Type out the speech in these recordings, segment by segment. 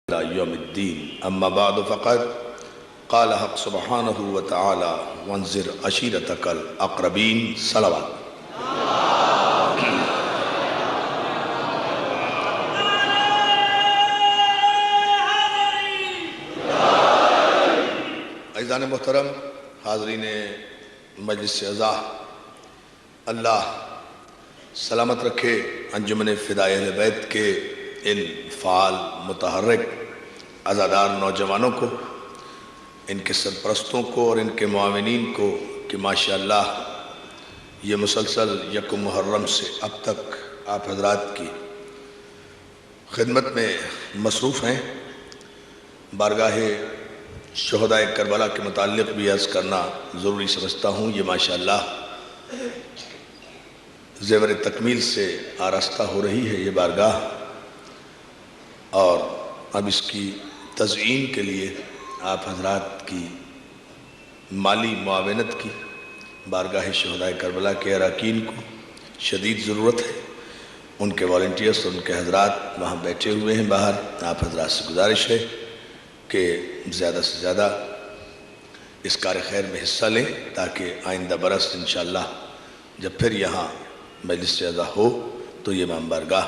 إلى يوم الدين أما بعد فقد قال حق سبحانه وتعالى وانذر عشيرتك الأقربين صلوات عزیزان محترم حاضرین مجلس اعزا، اللہ سلامت رکھے انجمن فدائے اہل بیت کے ان فعال متحرک عزادار نوجوانوں کو، ان کے سرپرستوں کو اور ان کے معاونین کو کہ ماشاءاللہ یہ مسلسل یکم محرم سے اب تک آپ حضرات کی خدمت میں مصروف ہیں۔ بارگاہ شہدائے کربلا کے متعلق بھی عرض کرنا ضروری سمجھتا ہوں۔ یہ ماشاءاللہ زیور تکمیل سے آراستہ ہو رہی ہے یہ بارگاہ، اور اب اس کی تزئین کے لیے آپ حضرات کی مالی معاونت کی بارگاہ شہدائے کربلا کے اراکین کو شدید ضرورت ہے۔ ان کے والنٹیئرز اور ان کے حضرات وہاں بیٹھے ہوئے ہیں باہر۔ آپ حضرات سے گزارش ہے کہ زیادہ سے زیادہ اس کار خیر میں حصہ لیں، تاکہ آئندہ برس انشاءاللہ جب پھر یہاں مجلس اعزا ہو تو یہ امام بارگاہ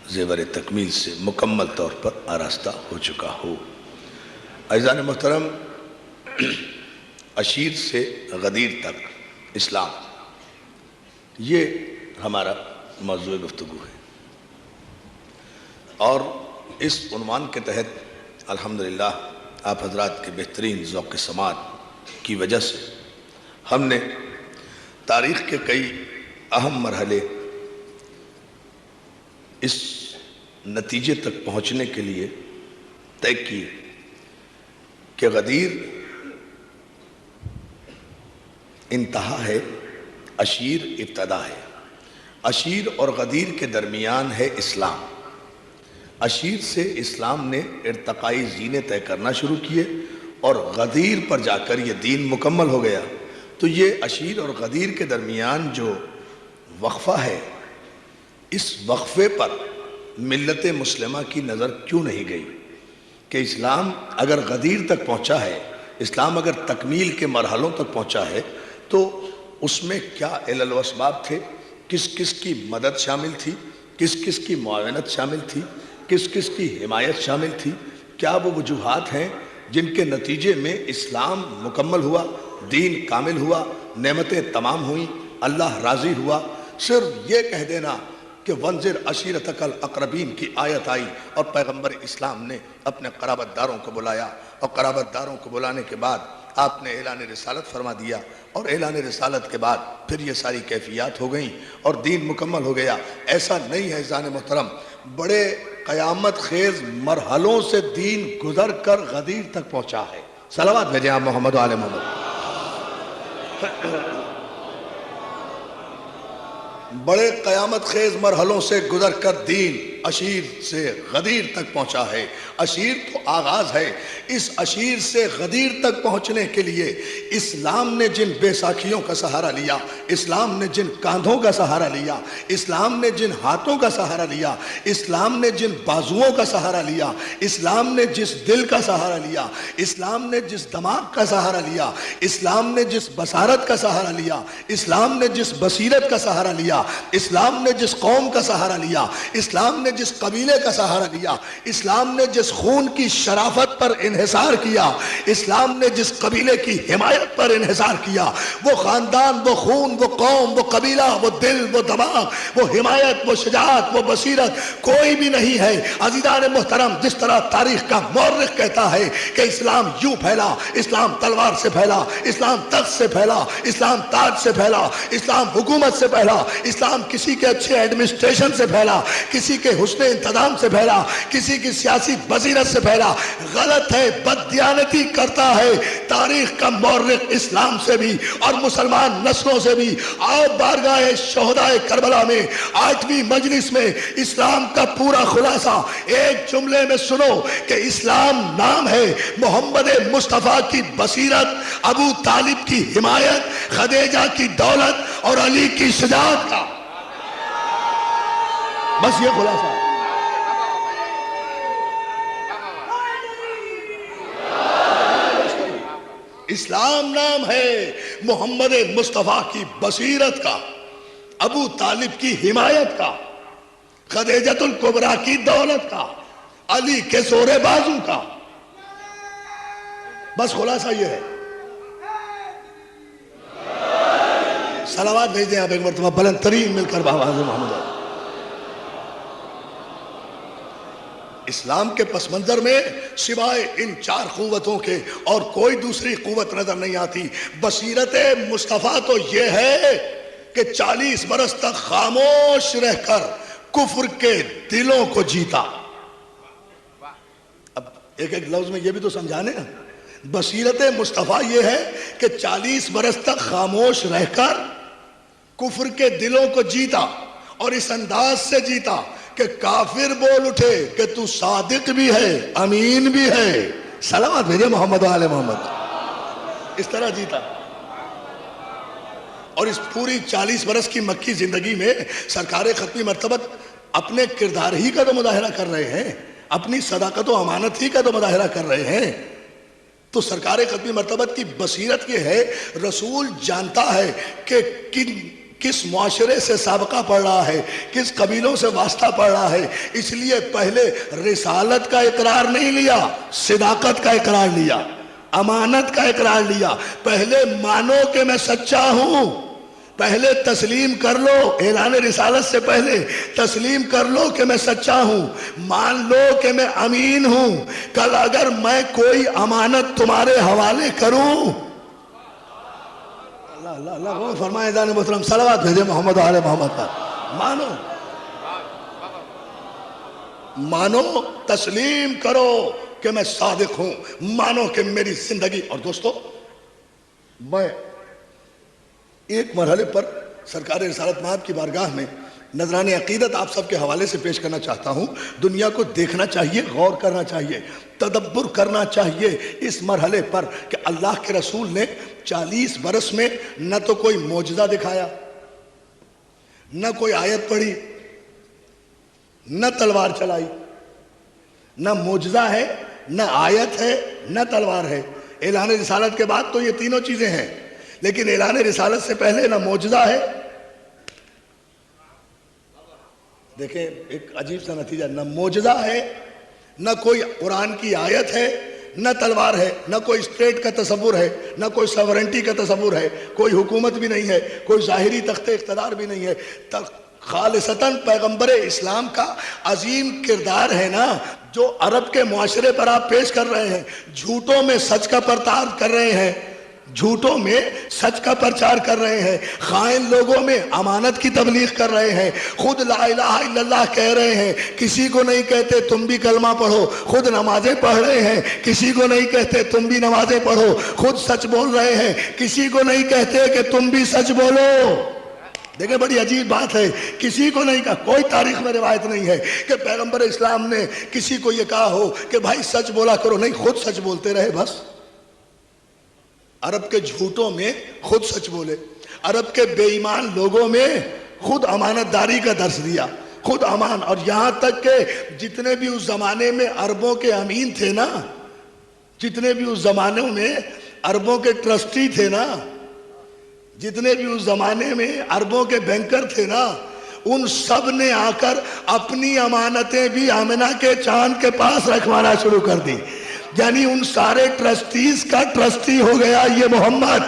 زیور تکمیل سے مکمل طور پر آراستہ ہو چکا ہو۔ عزیزان محترم، عشیر سے غدیر تک اسلام، یہ ہمارا موضوع گفتگو ہے، اور اس عنوان کے تحت الحمدللہ آپ حضرات کے بہترین ذوق سماعت کی وجہ سے ہم نے تاریخ کے کئی اہم مرحلے اس نتیجے تک پہنچنے کے لیے طے کیے کہ غدیر انتہا ہے، عشیر ابتدا ہے۔ عشیر اور غدیر کے درمیان ہے اسلام۔ عشیر سے اسلام نے ارتقائی زینے طے کرنا شروع کیے، اور غدیر پر جا کر یہ دین مکمل ہو گیا۔ تو یہ عشیر اور غدیر کے درمیان جو وقفہ ہے، اس وقفے پر ملت مسلمہ کی نظر کیوں نہیں گئی کہ اسلام اگر غدیر تک پہنچا ہے، اسلام اگر تکمیل کے مرحلوں تک پہنچا ہے، تو اس میں کیا علل و اسباب تھے، کس کس کی مدد شامل تھی، کس کس کی معاونت شامل تھی، کس کس کی حمایت شامل تھی، کیا وہ وجوہات ہیں جن کے نتیجے میں اسلام مکمل ہوا، دین کامل ہوا، نعمتیں تمام ہوئیں، اللہ راضی ہوا۔ صرف یہ کہہ دینا کہ وانذر عشیرتک الاقربین کی آیت آئی اور پیغمبر اسلام نے اپنے قرابت داروں کو بلایا، اور قرابت داروں کو بلانے کے بعد آپ نے اعلان رسالت فرما دیا، اور اعلان رسالت کے بعد پھر یہ ساری کیفیات ہو گئیں اور دین مکمل ہو گیا۔ ایسا نہیں ہے عزیزان محترم، بڑے قیامت خیز مرحلوں سے دین گزر کر غدیر تک پہنچا ہے۔ صلوات بھیجیں آپ محمد و آل محمد۔ بڑے قیامت خیز مرحلوں سے گزر کر دین عشیر سے غدیر تک پہنچا ہے۔ عشیر تو آغاز ہے، اس عشیر سے غدیر تک پہنچنے کے لیے اسلام نے جن بے ساکھیوں کا سہارا لیا، اسلام نے جن کاندھوں کا سہارا لیا، اسلام نے جن ہاتھوں کا سہارا لیا، اسلام نے جن بازوؤں کا سہارا لیا، اسلام نے جس دل کا سہارا لیا، اسلام نے جس دماغ کا سہارا لیا، اسلام نے جس بصارت کا سہارا لیا، اسلام نے جس بصیرت کا سہارا لیا، اسلام نے جس قوم کا سہارا لیا، اسلام نے جس قبیلے کا سہارا لیا، اسلام نے جس خون کی شرافت پر انحصار کیا، اسلام نے جس قبیلے کی حمایت پر انحصار کیا، وہ خاندان، وہ خون، وہ قوم، وہ قبیلہ، وہ دل، وہ دماغ، وہ حمایت، وہ شجاعت، وہ بصیرت کوئی بھی نہیں ہے۔ عزیزان محترم، جس طرح تاریخ کا مورخ کہتا ہے کہ اسلام یوں پھیلا، اسلام تلوار سے پھیلا، اسلام تخت سے پھیلا، اسلام تاج سے پھیلا، اسلام حکومت سے پھیلا، اسلام کسی کے اچھے ایڈمنسٹریشن سے پھیلا، کسی کے حسن انتظام سے پھیلا، کسی کی سیاسی بصیرت سے پھیلا، غلط ہے، بددیانتی کرتا ہے تاریخ کا مورخ اسلام سے بھی اور مسلمان نسلوں سے بھی۔ آؤ بارگاہ شہدائے کربلا میں 8ویں مجلس میں اسلام کا پورا خلاصہ ایک جملے میں سنو کہ اسلام نام ہے محمد مصطفیٰ کی بصیرت، ابو طالب کی حمایت، خدیجہ کی دولت اور علی کی شجاعت کا۔ بس یہ خلاصہ ہے۔ اسلام نام ہے محمد مصطفیٰ کی بصیرت کا، ابو طالب کی حمایت کا، خدیجۃ الکبریٰ کی دولت کا، علی کے زور بازو کا۔ بس خلاصہ یہ ہے۔ صلوات بھیج دیں آپ ایک مرتبہ بلند ترین مل کر بآواز محمد۔ اسلام کے پس منظر میں سوائے ان چار قوتوں کے اور کوئی دوسری قوت نظر نہیں آتی۔ بصیرت مصطفیٰ تو یہ ہے کہ 40 برس تک خاموش رہ کر کفر کے دلوں کو جیتا۔ اب ایک ایک لفظ میں یہ بھی تو سمجھانے نا، بصیرت مصطفیٰ یہ ہے کہ 40 برس تک خاموش رہ کر کفر کے دلوں کو جیتا، اور اس انداز سے جیتا کہ کافر بول اٹھے کہ تو صادق بھی ہے، امین بھی ہے۔ صلوات بھیجے محمد و آل محمد۔ اس طرح جیتا۔ اور اس پوری 40 برس کی مکی زندگی میں سرکار ختمی مرتبت اپنے کردار ہی کا تو مظاہرہ کر رہے ہیں، اپنی صداقت و امانت ہی کا تو مظاہرہ کر رہے ہیں۔ تو سرکار ختمی مرتبت کی بصیرت یہ ہے، رسول جانتا ہے کہ کس معاشرے سے سابقہ پڑ رہا ہے، کس قبیلوں سے واسطہ پڑ رہا ہے، اس لیے پہلے رسالت کا اقرار نہیں لیا، صداقت کا اقرار لیا، امانت کا اقرار لیا۔ پہلے مانو کہ میں سچا ہوں، پہلے تسلیم کر لو، اعلان رسالت سے پہلے تسلیم کر لو کہ میں سچا ہوں، مان لو کہ میں امین ہوں۔ کل اگر میں کوئی امانت تمہارے حوالے کروں، اللہ اللہ اللہ فرمائے جان محترم، صلوات بھیجے محمد و آل محمد پر، مانو تسلیم کرو کہ میں صادق ہوں، مانو کہ میری زندگی۔ اور دوستو، میں ایک مرحلے پر سرکار رسالت مآب کی بارگاہ میں نذران عقیدت آپ سب کے حوالے سے پیش کرنا چاہتا ہوں۔ دنیا کو دیکھنا چاہیے، غور کرنا چاہیے، تدبر کرنا چاہیے اس مرحلے پر کہ اللہ کے رسول نے 40 برس میں نہ تو کوئی معجزہ دکھایا، نہ کوئی آیت پڑھی، نہ تلوار چلائی۔ نہ معجزہ ہے، نہ آیت ہے، نہ تلوار ہے۔ اعلان رسالت کے بعد تو یہ تینوں چیزیں ہیں، لیکن اعلان رسالت سے پہلے نہ معجزہ ہے۔ دیکھیں ایک عجیب سا نتیجہ، نہ معجزہ ہے، نہ کوئی قرآن کی آیت ہے، نہ تلوار ہے، نہ کوئی اسٹیٹ کا تصور ہے، نہ کوئی سورنٹی کا تصور ہے، کوئی حکومت بھی نہیں ہے، کوئی ظاہری تخت اقتدار بھی نہیں ہے۔ خالصتاً پیغمبر اسلام کا عظیم کردار ہے نا، جو عرب کے معاشرے پر آپ پیش کر رہے ہیں، جھوٹوں میں سچ کا پرتار کر رہے ہیں، جھوٹوں میں سچ کا پرچار کر رہے ہیں، خائن لوگوں میں امانت کی تبلیغ کر رہے ہیں، خود لا الہ الا اللہ کہہ رہے ہیں، کسی کو نہیں کہتے تم بھی کلمہ پڑھو، خود نمازیں پڑھ رہے ہیں، کسی کو نہیں کہتے تم بھی نمازیں پڑھو، خود سچ بول رہے ہیں، کسی کو نہیں کہتے کہ تم بھی سچ بولو۔ دیکھیں بڑی عجیب بات ہے، کسی کو نہیں کہا، کوئی تاریخ میں روایت نہیں ہے کہ پیغمبر اسلام نے کسی کو یہ کہا ہو کہ بھائی سچ بولا کرو، نہیں، خود سچ بولتے رہے بس۔ عرب کے جھوٹوں میں خود سچ بولے، عرب کے بے ایمان لوگوں میں خود امانت داری کا درس دیا، خود امان۔ اور یہاں تک کہ جتنے بھی اس زمانے میں عربوں کے امین تھے نا، جتنے بھی اس زمانے میں عربوں کے ٹرسٹی تھے نا، جتنے بھی اس زمانے میں عربوں کے بینکر تھے نا، ان سب نے آ کر اپنی امانتیں بھی آمنہ کے چاند کے پاس رکھوانا شروع کر دی۔ یعنی ان سارے ٹرسٹیز کا ٹرسٹی ہو گیا یہ محمد۔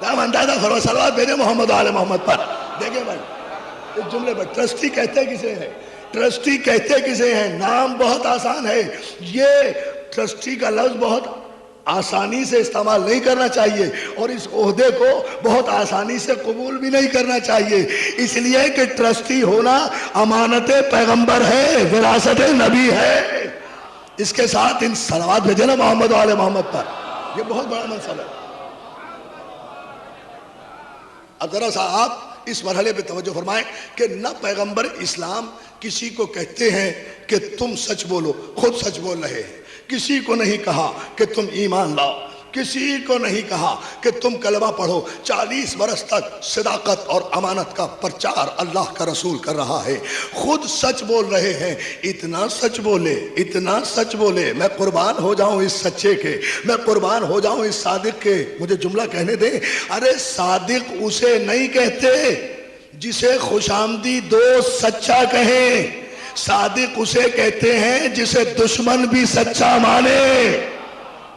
اندازہ فرما، صلوات بھیجے محمد و آل محمد پر۔ دیکھیں بھائی اس جملے پر ٹرسٹی کہتے کسے ہیں؟ ٹرسٹی کہتے کسے ہیں؟ نام بہت آسان ہے، یہ ٹرسٹی کا لفظ بہت آسانی سے استعمال نہیں کرنا چاہیے، اور اس عہدے کو بہت آسانی سے قبول بھی نہیں کرنا چاہیے، اس لیے کہ ٹرسٹی ہونا امانت پیغمبر ہے، وراثت نبی ہے۔ اس کے ساتھ ان صلوات بھیجے نا محمد و آل محمد پر، یہ بہت بڑا منصب ہے۔ اب ذرا سا آپ اس مرحلے پہ توجہ فرمائیں کہ نہ پیغمبر اسلام کسی کو کہتے ہیں کہ تم سچ بولو، خود سچ بول رہے ہیں، کسی کو نہیں کہا کہ تم ایمان لاؤ، کسی کو نہیں کہا کہ تم کلمہ پڑھو. 40 برس تک صداقت اور امانت کا پرچار اللہ کا رسول کر رہا ہے. خود سچ بول رہے ہیں. اتنا سچ بولے, اتنا سچ بولے, میں قربان ہو جاؤں اس سچے کے, میں قربان ہو جاؤں اس صادق کے. مجھے جملہ کہنے دیں. ارے صادق اسے نہیں کہتے جسے خوش آمدید دوست سچا کہیں. صادق اسے کہتے ہیں جسے دشمن بھی سچا مانے.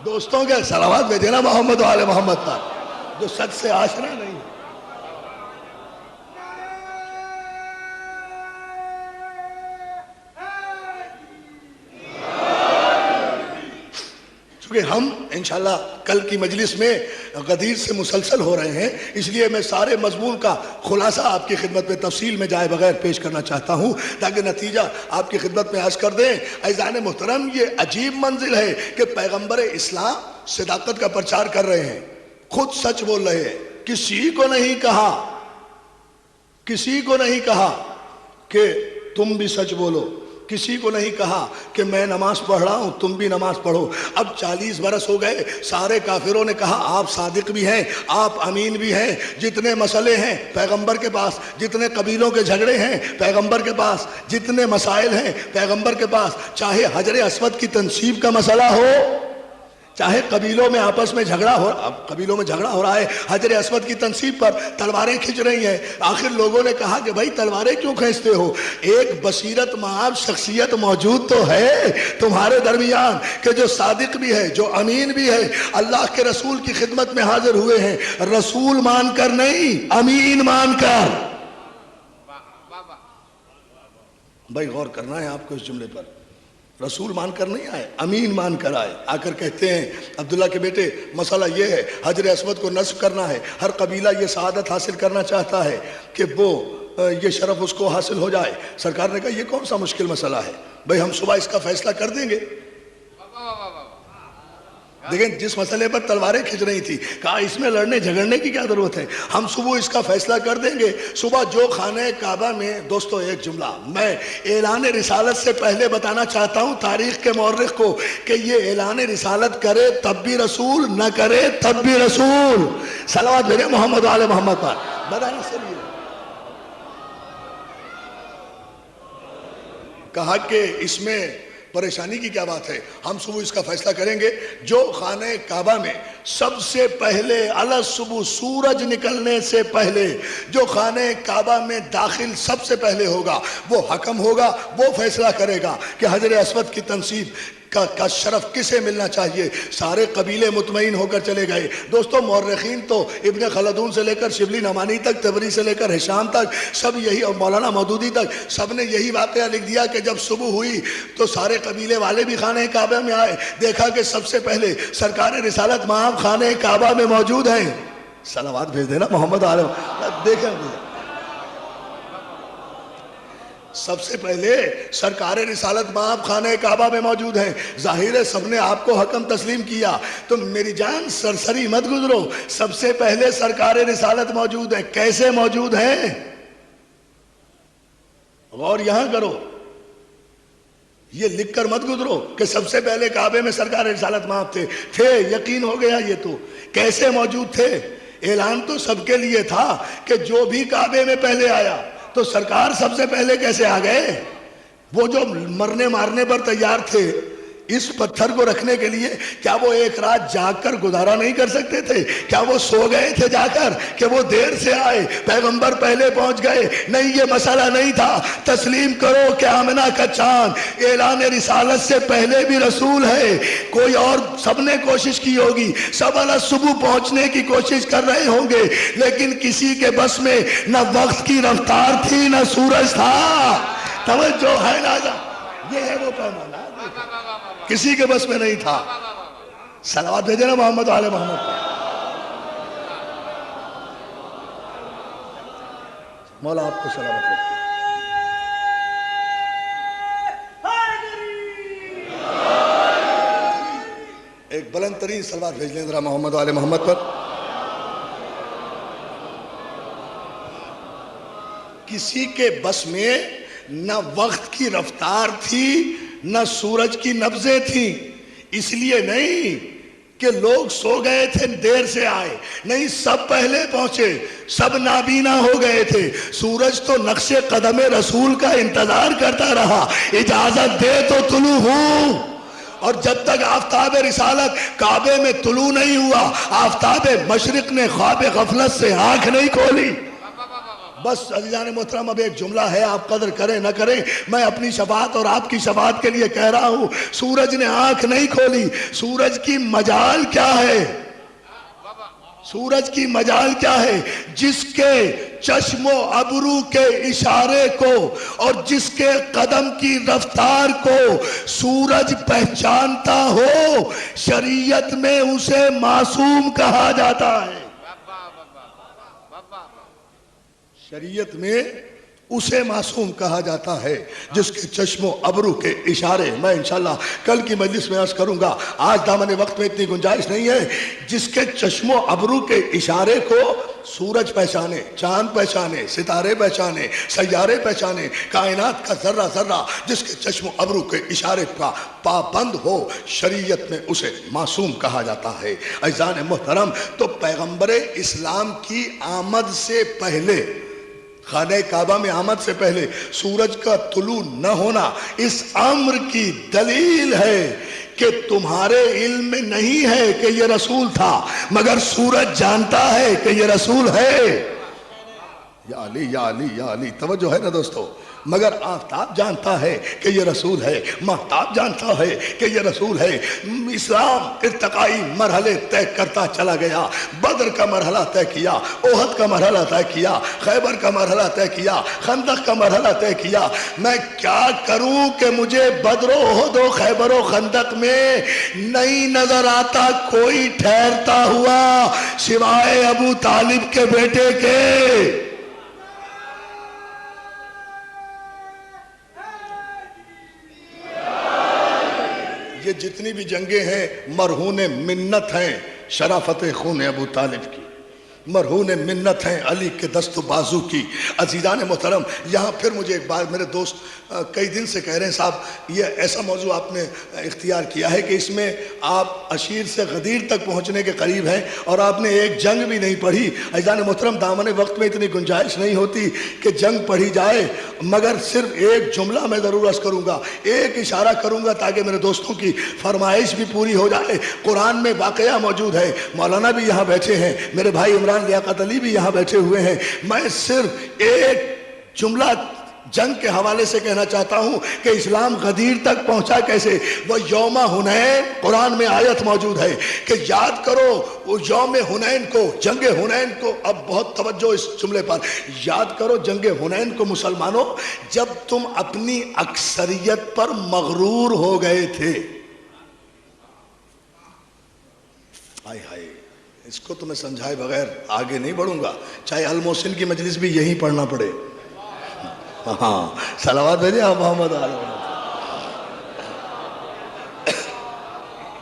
دوستوں کے صلوات بھیجے نا محمد و آل محمد پر, جو سچ سے آشنا نہیں. چونکہ ہم انشاءاللہ کل کی مجلس میں غدیر سے مسلسل ہو رہے ہیں, اس لیے میں سارے مضمون کا خلاصہ آپ کی خدمت میں تفصیل میں جائے بغیر پیش کرنا چاہتا ہوں تاکہ نتیجہ آپ کی خدمت میں عرض کر دیں. عزیزان محترم, یہ عجیب منزل ہے کہ پیغمبر اسلام صداقت کا پرچار کر رہے ہیں, خود سچ بول رہے ہیں. کسی کو نہیں کہا, کسی کو نہیں کہا کہ تم بھی سچ بولو, کسی کو نہیں کہا کہ میں نماز پڑھ رہا ہوں تم بھی نماز پڑھو. اب 40 برس ہو گئے, سارے کافروں نے کہا آپ صادق بھی ہیں, آپ امین بھی ہیں. جتنے مسئلے ہیں پیغمبر کے پاس, جتنے قبیلوں کے جھگڑے ہیں پیغمبر کے پاس, جتنے مسائل ہیں پیغمبر کے پاس, چاہے حجر اسود کی تنصیب کا مسئلہ ہو, چاہے قبیلوں میں آپس میں جھگڑا ہو. اب قبیلوں میں جھگڑا ہو رہا ہے حجر اسود کی تنصیب پر, تلواریں کھنچ رہی ہیں. آخر لوگوں نے کہا کہ بھائی تلواریں کیوں کھینچتے ہو؟ ایک بصیرت مآب شخصیت موجود تو ہے تمہارے درمیان کہ جو صادق بھی ہے, جو امین بھی ہے, اللہ کے رسول کی خدمت میں حاضر ہوئے ہیں. رسول مان کر نہیں, امین مان کر. بھائی غور کرنا ہے آپ کو اس جملے پر. رسول مان کر نہیں آئے, امین مان کر آئے. آ کر کہتے ہیں عبداللہ کے بیٹے مسئلہ یہ ہے, حجر اسود کو نصب کرنا ہے. ہر قبیلہ یہ سعادت حاصل کرنا چاہتا ہے کہ وہ یہ شرف اس کو حاصل ہو جائے. سرکار نے کہا یہ کون سا مشکل مسئلہ ہے بھئی, ہم صبح اس کا فیصلہ کر دیں گے. دیکھیں جس مسئلے پر تلواریں کھنچ رہی تھی, کہا اس میں لڑنے جھگڑنے کی کیا ضرورت ہے, ہم صبح اس کا فیصلہ کر دیں گے. صبح جو خانہ کعبہ میں, دوستو ایک جملہ میں اعلان رسالت سے پہلے بتانا چاہتا ہوں تاریخ کے مورخ کو کہ یہ اعلان رسالت کرے تب بھی رسول, نہ کرے تب بھی رسول. صلوات بھیجے محمد و آل محمد پر. بتائیں سے لیے کہا کہ اس میں پریشانی کی کیا بات ہے, ہم صبح اس کا فیصلہ کریں گے. جو خانہ کعبہ میں سب سے پہلے علی صبح سورج نکلنے سے پہلے جو خانہ کعبہ میں داخل سب سے پہلے ہوگا وہ حکم ہوگا, وہ فیصلہ کرے گا کہ حجر اسود کی تنصیب کا شرف کسے ملنا چاہیے. سارے قبیلے مطمئن ہو کر چلے گئے. دوستو مورخین تو ابن خلدون سے لے کر شبلی نعمانی تک, تبری سے لے کر ہشام تک, سب یہی, اور مولانا مودودی تک, سب نے یہی واقعہ لکھ دیا کہ جب صبح ہوئی تو سارے قبیلے والے بھی خانہ کعبہ میں آئے. دیکھا کہ سب سے پہلے سرکار رسالت مآب خانہ کعبہ میں موجود ہیں. صلوات بھیج دینا محمد علیہ. دیکھیں سب سے پہلے سرکار رسالت مآب خانہ کعبہ میں موجود ہیں. ظاہر ہے سب نے آپ کو حکم تسلیم کیا, تو میری جان سرسری مت گزرو. سب سے پہلے سرکار رسالت موجود ہیں. کیسے موجود ہیں غور یہاں کرو, یہ لکھ کر مت گزرو کہ سب سے پہلے کعبے میں سرکار رسالت مآب تھے. یقین ہو گیا. یہ تو کیسے موجود تھے؟ اعلان تو سب کے لیے تھا کہ جو بھی کعبے میں پہلے آیا, تو سرکار سب سے پہلے کیسے آ گئے؟ وہ جو مرنے مارنے پر تیار تھے اس پتھر کو رکھنے کے لیے, کیا وہ ایک رات جاگ کر گزارا نہیں کر سکتے تھے؟ کیا وہ سو گئے تھے جا کر کہ وہ دیر سے آئے, پیغمبر پہلے پہنچ گئے؟ نہیں, یہ مسئلہ نہیں تھا. تسلیم کرو کہ آمنہ کا چاند اعلان رسالت سے پہلے بھی رسول ہے. کوئی اور, سب نے کوشش کی ہوگی, سب علی صبح پہنچنے کی کوشش کر رہے ہوں گے, لیکن کسی کے بس میں نہ وقت کی رفتار تھی نہ سورج تھا. توجہ ہے نا, یہ ہے وہ پیمانہ, کسی کے بس میں نہیں تھا. صلوات بھیجے نا محمد آل محمد. مولا آپ کو سلامت رکھے. ایک بلند ترین صلوات بھیج لیں ذرا محمد آل محمد پر. کسی کے بس میں نہ وقت کی رفتار تھی نہ سورج کی نبضیں تھیں. اس لیے نہیں کہ لوگ سو گئے تھے دیر سے آئے، نہیں سب پہلے پہنچے، سب نابینا ہو گئے تھے. سورج تو نقش قدم رسول کا انتظار کرتا رہا، اجازت دے تو طلوع ہوں. اور جب تک آفتاب رسالت کعبے میں طلوع نہیں ہوا، آفتاب مشرق نے خواب غفلت سے آنکھ نہیں کھولی. بس عزیزان محترم اب ایک جملہ ہے، آپ قدر کریں نہ کریں، میں اپنی شفاعت اور آپ کی شفاعت کے لیے کہہ رہا ہوں. سورج نے آنکھ نہیں کھولی. سورج کی مجال کیا ہے؟ سورج کی مجال کیا ہے؟ جس کے چشم و ابرو کے اشارے کو اور جس کے قدم کی رفتار کو سورج پہچانتا ہو، شریعت میں اسے معصوم کہا جاتا ہے. شریعت میں اسے معصوم کہا جاتا ہے جس کے چشم و ابرو کے اشارے، میں انشاءاللہ کل کی مجلس میں عرض کروں گا، آج دامن وقت میں اتنی گنجائش نہیں ہے، جس کے چشم و ابرو کے اشارے کو سورج پہچانے، چاند پہچانے، ستارے پہچانے، سیارے پہچانے، کائنات کا ذرہ ذرہ جس کے چشم و ابرو کے اشارے کا پابند ہو، شریعت میں اسے معصوم کہا جاتا ہے. عزیزان محترم، تو پیغمبر اسلام کی آمد سے پہلے، خانہ کعبہ میں آمد سے پہلے سورج کا طلوع نہ ہونا اس امر کی دلیل ہے کہ تمہارے علم میں نہیں ہے کہ یہ رسول تھا، مگر سورج جانتا ہے کہ یہ رسول ہے. یا علی یا علی یا علی، توجہ ہے نا دوستو. مگر آفتاب جانتا ہے کہ یہ رسول ہے، مہتاب جانتا ہے کہ یہ رسول ہے. اسلام ارتقائی مرحلے طے کرتا چلا گیا. بدر کا مرحلہ طے کیا، احد کا مرحلہ طے کیا، خیبر کا مرحلہ طے کیا، خندق کا مرحلہ طے کیا. میں کیا کروں کہ مجھے بدر و احد و خیبر و خندق میں نہیں نظر آتا کوئی ٹھہرتا ہوا سوائے ابو طالب کے بیٹے کے. یہ جتنی بھی جنگیں ہیں مرہون منت ہیں شرافت خون ابو طالب کی، مرہون منت ہیں علی کے دست و بازو کی. عزیزان محترم، یہاں پھر مجھے ایک بات، میرے دوست کئی دن سے کہہ رہے ہیں صاحب یہ ایسا موضوع آپ نے اختیار کیا ہے کہ اس میں آپ عشیر سے غدیر تک پہنچنے کے قریب ہیں اور آپ نے ایک جنگ بھی نہیں پڑھی. عزیزان محترم، دامن وقت میں اتنی گنجائش نہیں ہوتی کہ جنگ پڑھی جائے، مگر صرف ایک جملہ میں ضرور عرض کروں گا، ایک اشارہ کروں گا تاکہ میرے دوستوں کی فرمائش بھی پوری ہو جائے. قرآن میں واقعہ موجود ہے، مولانا بھی یہاں بیٹھے ہیں، میرے بھائی عمران لیاقت علی بھی یہاں بیٹھے ہوئے ہیں. میں صرف ایک جملہ جنگ کے حوالے سے کہنا چاہتا ہوں کہ اسلام غدیر تک پہنچا کیسے. وہ یوم حنین، قرآن میں آیت موجود ہے کہ یاد کرو وہ یوم حنین کو، جنگ حنین کو. اب بہت توجہ اس جملے پر، یاد کرو جنگ حنین کو مسلمانوں، جب تم اپنی اکثریت پر مغرور ہو گئے تھے. ہائے ہائے، اس کو تو میں سمجھائے بغیر آگے نہیں بڑھوں گا، چاہے المحسن کی مجلس بھی یہی پڑھنا پڑے. ہاں صلوات بھیجیں آپ محمد علیہ وسلم.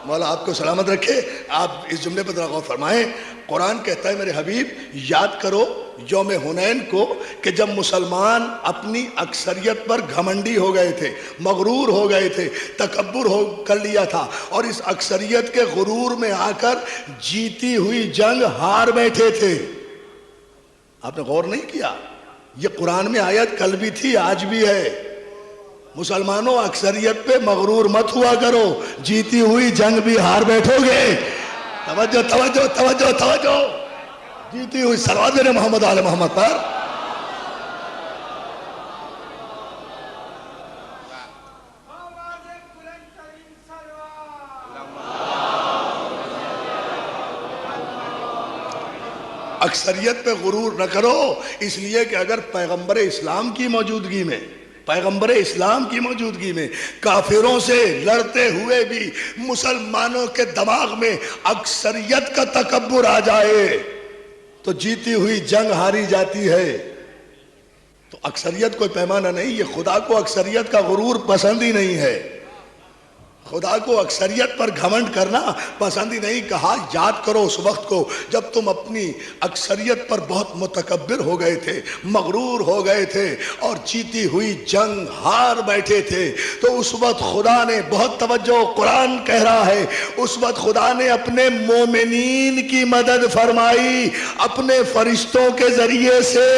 مولا آپ کو سلامت رکھے. آپ اس جملے پر ذرا غور فرمائیں. قرآن کہتا ہے میرے حبیب یاد کرو یوم حنین کو کہ جب مسلمان اپنی اکثریت پر گھمنڈی ہو گئے تھے، مغرور ہو گئے تھے، تکبر کر لیا تھا اور اس اکثریت کے غرور میں آ کر جیتی ہوئی جنگ ہار بیٹھے تھے. آپ نے غور نہیں کیا؟ یہ قرآن میں آیت کل بھی تھی آج بھی ہے. مسلمانوں اکثریت پہ مغرور مت ہوا کرو، جیتی ہوئی جنگ بھی ہار بیٹھو گے. توجہ توجہ توجہ توجہ، جیتی ہوئی صلوات میرے محمد آل محمد پر. اکثریت پہ غرور نہ کرو، اس لیے کہ اگر پیغمبر اسلام کی موجودگی میں، پیغمبر اسلام کی موجودگی میں کافروں سے لڑتے ہوئے بھی مسلمانوں کے دماغ میں اکثریت کا تکبر آ جائے تو جیتی ہوئی جنگ ہاری جاتی ہے. تو اکثریت کوئی پیمانہ نہیں، یہ خدا کو اکثریت کا غرور پسند ہی نہیں ہے. خدا کو اکثریت پر گھمنڈ کرنا پسند ہی نہیں. کہا یاد کرو اس وقت کو جب تم اپنی اکثریت پر بہت متکبر ہو گئے تھے, مغرور ہو گئے تھے اور جیتی ہوئی جنگ ہار بیٹھے تھے. تو اس وقت خدا نے, بہت توجہ, قرآن کہہ رہا ہے, اس وقت خدا نے اپنے مومنین کی مدد فرمائی اپنے فرشتوں کے ذریعے سے.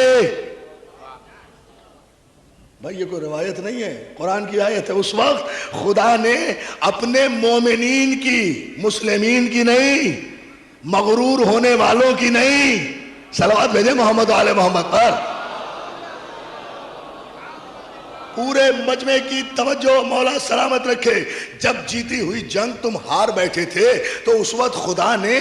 بھائی یہ کوئی روایت نہیں ہے, قرآن کی آیت ہے. اس وقت خدا نے اپنے مومنین کی, مسلمین کی نہیں, مغرور ہونے والوں کی نہیں, صلوات بھیجے محمد و آل محمد پر. پورے مجمع کی توجہ مولا سلامت رکھے. جب جیتی ہوئی جنگ تم ہار بیٹھے تھے تو اس وقت خدا نے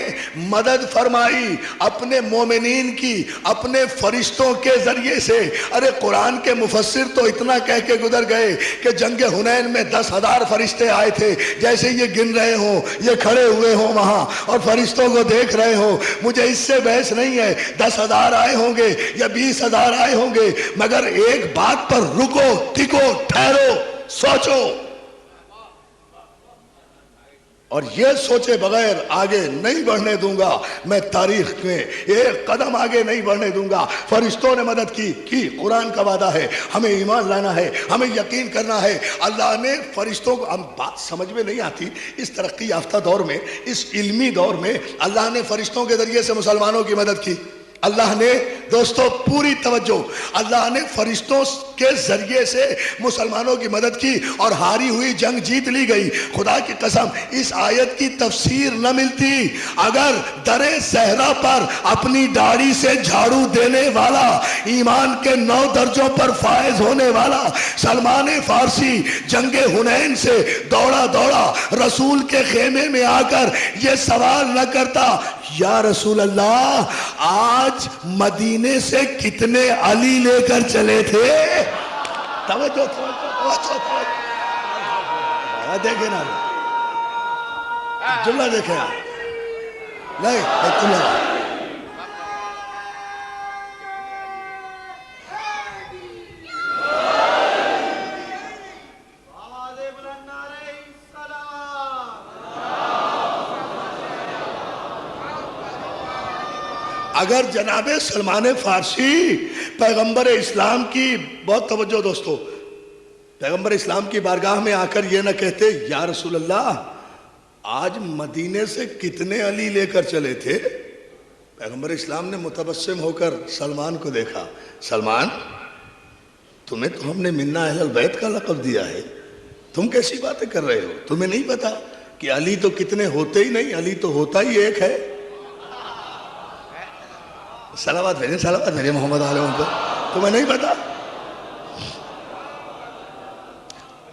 مدد فرمائی اپنے مومنین کی اپنے فرشتوں کے ذریعے سے. ارے قرآن کے مفسر تو اتنا کہہ کے گزر گئے کہ جنگ حنین میں 10,000 فرشتے آئے تھے. جیسے یہ گن رہے ہوں, یہ کھڑے ہوئے ہوں وہاں اور فرشتوں کو دیکھ رہے ہوں, مجھے اس سے بحث نہیں ہے. 10,000 آئے ہوں گے یا 20,000 آئے ہوں گے, مگر ایک بات پر رکو, ٹھہرو, سوچو, اور یہ سوچے بغیر آگے نہیں بڑھنے دوں گا میں. تاریخ میں ایک قدم آگے نہیں بڑھنے دوں گا. فرشتوں نے مدد کی. قرآن کا وعدہ ہے, ہمیں ایمان لانا ہے, ہمیں یقین کرنا ہے. اللہ نے فرشتوں کو, ہم بات سمجھ میں نہیں آتی, اس ترقی یافتہ دور میں, اس علمی دور میں اللہ نے فرشتوں کے ذریعے سے مسلمانوں کی مدد کی. اللہ نے, دوستو پوری توجہ, اللہ نے فرشتوں کے ذریعے سے مسلمانوں کی مدد کی اور ہاری ہوئی جنگ جیت لی گئی. خدا کی قسم اس آیت کی تفسیر نہ ملتی اگر در صحرا پر اپنی داڑھی سے جھاڑو دینے والا, ایمان کے 9 درجوں پر فائز ہونے والا سلمان فارسی جنگ حنین سے دوڑا رسول کے خیمے میں آ کر یہ سوال نہ کرتا, یا رسول اللہ آج مدینے سے کتنے علی لے کر چلے تھے. توجہ دیکھیں نا, جملہ دیکھیں نہیں, اگر جناب سلمان فارسی پیغمبر اسلام کی, بہت توجہ دوستو, پیغمبر اسلام کی بارگاہ میں آ کر یہ نہ کہتے یا رسول اللہ آج مدینے سے کتنے علی لے کر چلے تھے. پیغمبر اسلام نے متبسم ہو کر سلمان کو دیکھا, سلمان تمہیں تو ہم نے منا اہل البیت کا لقب دیا ہے, تم کیسی باتیں کر رہے ہو؟ تمہیں نہیں پتا کہ علی تو کتنے ہوتے ہی نہیں, علی تو ہوتا ہی ایک ہے. صلوات بھیجیں محمد علیہ وسلم. تمہیں نہیں پتا؟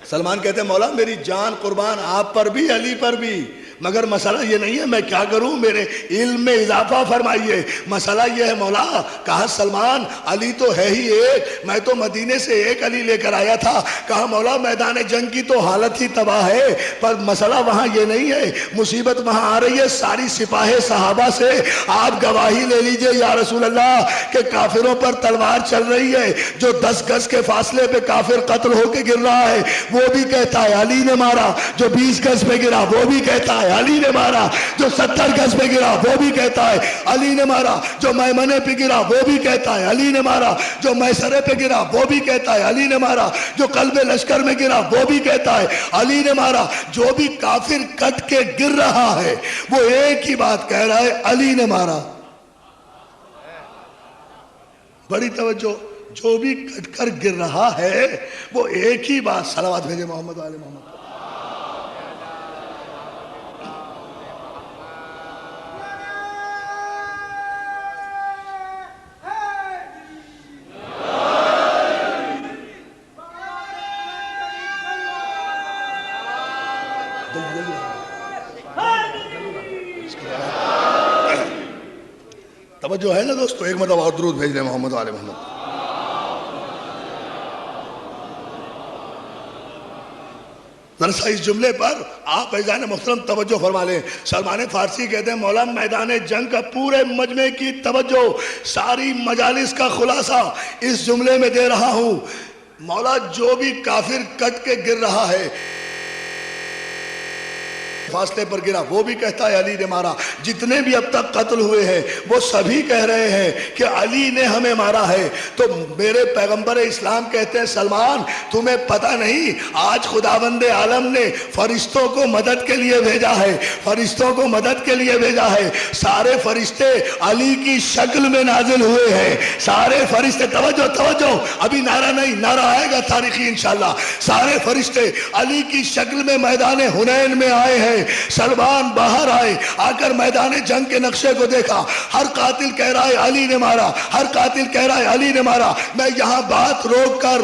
سلمان کہتے ہیں مولا میری جان قربان آپ پر بھی علی پر بھی, مگر مسئلہ یہ نہیں ہے میں کیا کروں, میرے علم میں اضافہ فرمائیے. مسئلہ یہ ہے مولا. کہا سلمان علی تو ہے ہی ایک, میں تو مدینے سے ایک علی لے کر آیا تھا. کہا مولا میدان جنگ کی تو حالت ہی تباہ ہے, پر مسئلہ وہاں یہ نہیں ہے, مصیبت وہاں آ رہی ہے ساری سپاہ صحابہ سے. آپ گواہی لے لیجئے یا رسول اللہ کہ کافروں پر تلوار چل رہی ہے. جو 10 گز کے فاصلے پہ کافر قتل ہو کے گر رہا ہے وہ بھی کہتا ہے علی نے مارا, جو 20 گز پہ گرا وہ بھی کہتا ہے علی نے مارا, جو 70 گز پہ گرا وہ بھی کہتا ہے علی نے مارا, جو میمنے پہ گرا وہ بھی کہتا ہے علی نے مارا, جو میسرے پہ گرا وہ بھی کہتا ہے علی نے مارا, جو قلب لشکر میں گرا وہ بھی کہتا ہے علی نے مارا. جو بھی کافر کٹ کے گر رہا ہے وہ ایک ہی بات کہہ رہا ہے علی نے مارا. بڑی توجہ, جو بھی کٹ کر گر رہا ہے وہ ایک ہی بات. صلوات بھیجے محمد علیہ محمد. توجہ ہے نا دوستو, ایک مرتبہ اور درود بھیج دیں محمد علیہ محمد. ذرا اس جملے پر آپ عزیزان محترم توجہ فرما لیں. سلمان فارسی کہتے ہیں مولا میدان جنگ کا پورے مجمع کی توجہ, ساری مجالس کا خلاصہ اس جملے میں دے رہا ہوں. مولا جو بھی کافر کٹ کے گر رہا ہے فاصلے پر گرا، وہ بھی کہتا ہے علی نے مارا۔ جتنے بھی اب تک قتل ہوئے ہیں وہ سبھی کہہ رہے ہیں کہ علی نے ہمیں مارا ہے۔ تو میرے پیغمبر اسلام کہتے ہیں سلمان تمہیں پتہ نہیں آج خداوند عالم نے فرشتوں کو مدد کے لیے بھیجا ہے، فرشتوں کو مدد کے لیے بھیجا ہے۔ سارے فرشتے علی کی شکل میں نازل ہوئے ہیں، سارے فرشتے، توجہ توجہ، ابھی نعرہ نہیں، نعرہ آئے گا تاریخی انشاءاللہ۔ سارے فرشتے علی کی شکل میں میدان حنین میں آئے ہیں۔ سلمان باہر آئے، آ کر میدان جنگ کے نقشے کو دیکھا، ہر قاتل کہہ رہا ہے علی نے مارا، ہر قاتل کہہ رہا ہے علی نے مارا۔ میں یہاں بات روک کر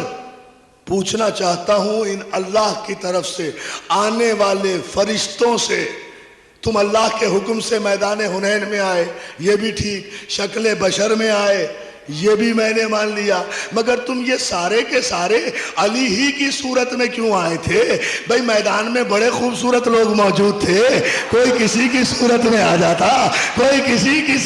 پوچھنا چاہتا ہوں ان اللہ کی طرف سے آنے والے فرشتوں سے، تم اللہ کے حکم سے میدان حنین میں آئے، یہ بھی ٹھیک، شکل بشر میں آئے، یہ بھی میں نے مان لیا، مگر تم یہ سارے کے سارے علی ہی کی صورت میں کیوں آئے تھے؟ بھئی میدان میں بڑے خوبصورت لوگ موجود تھے، کوئی کسی کی صورت میں آ جاتا، کوئی کسی کی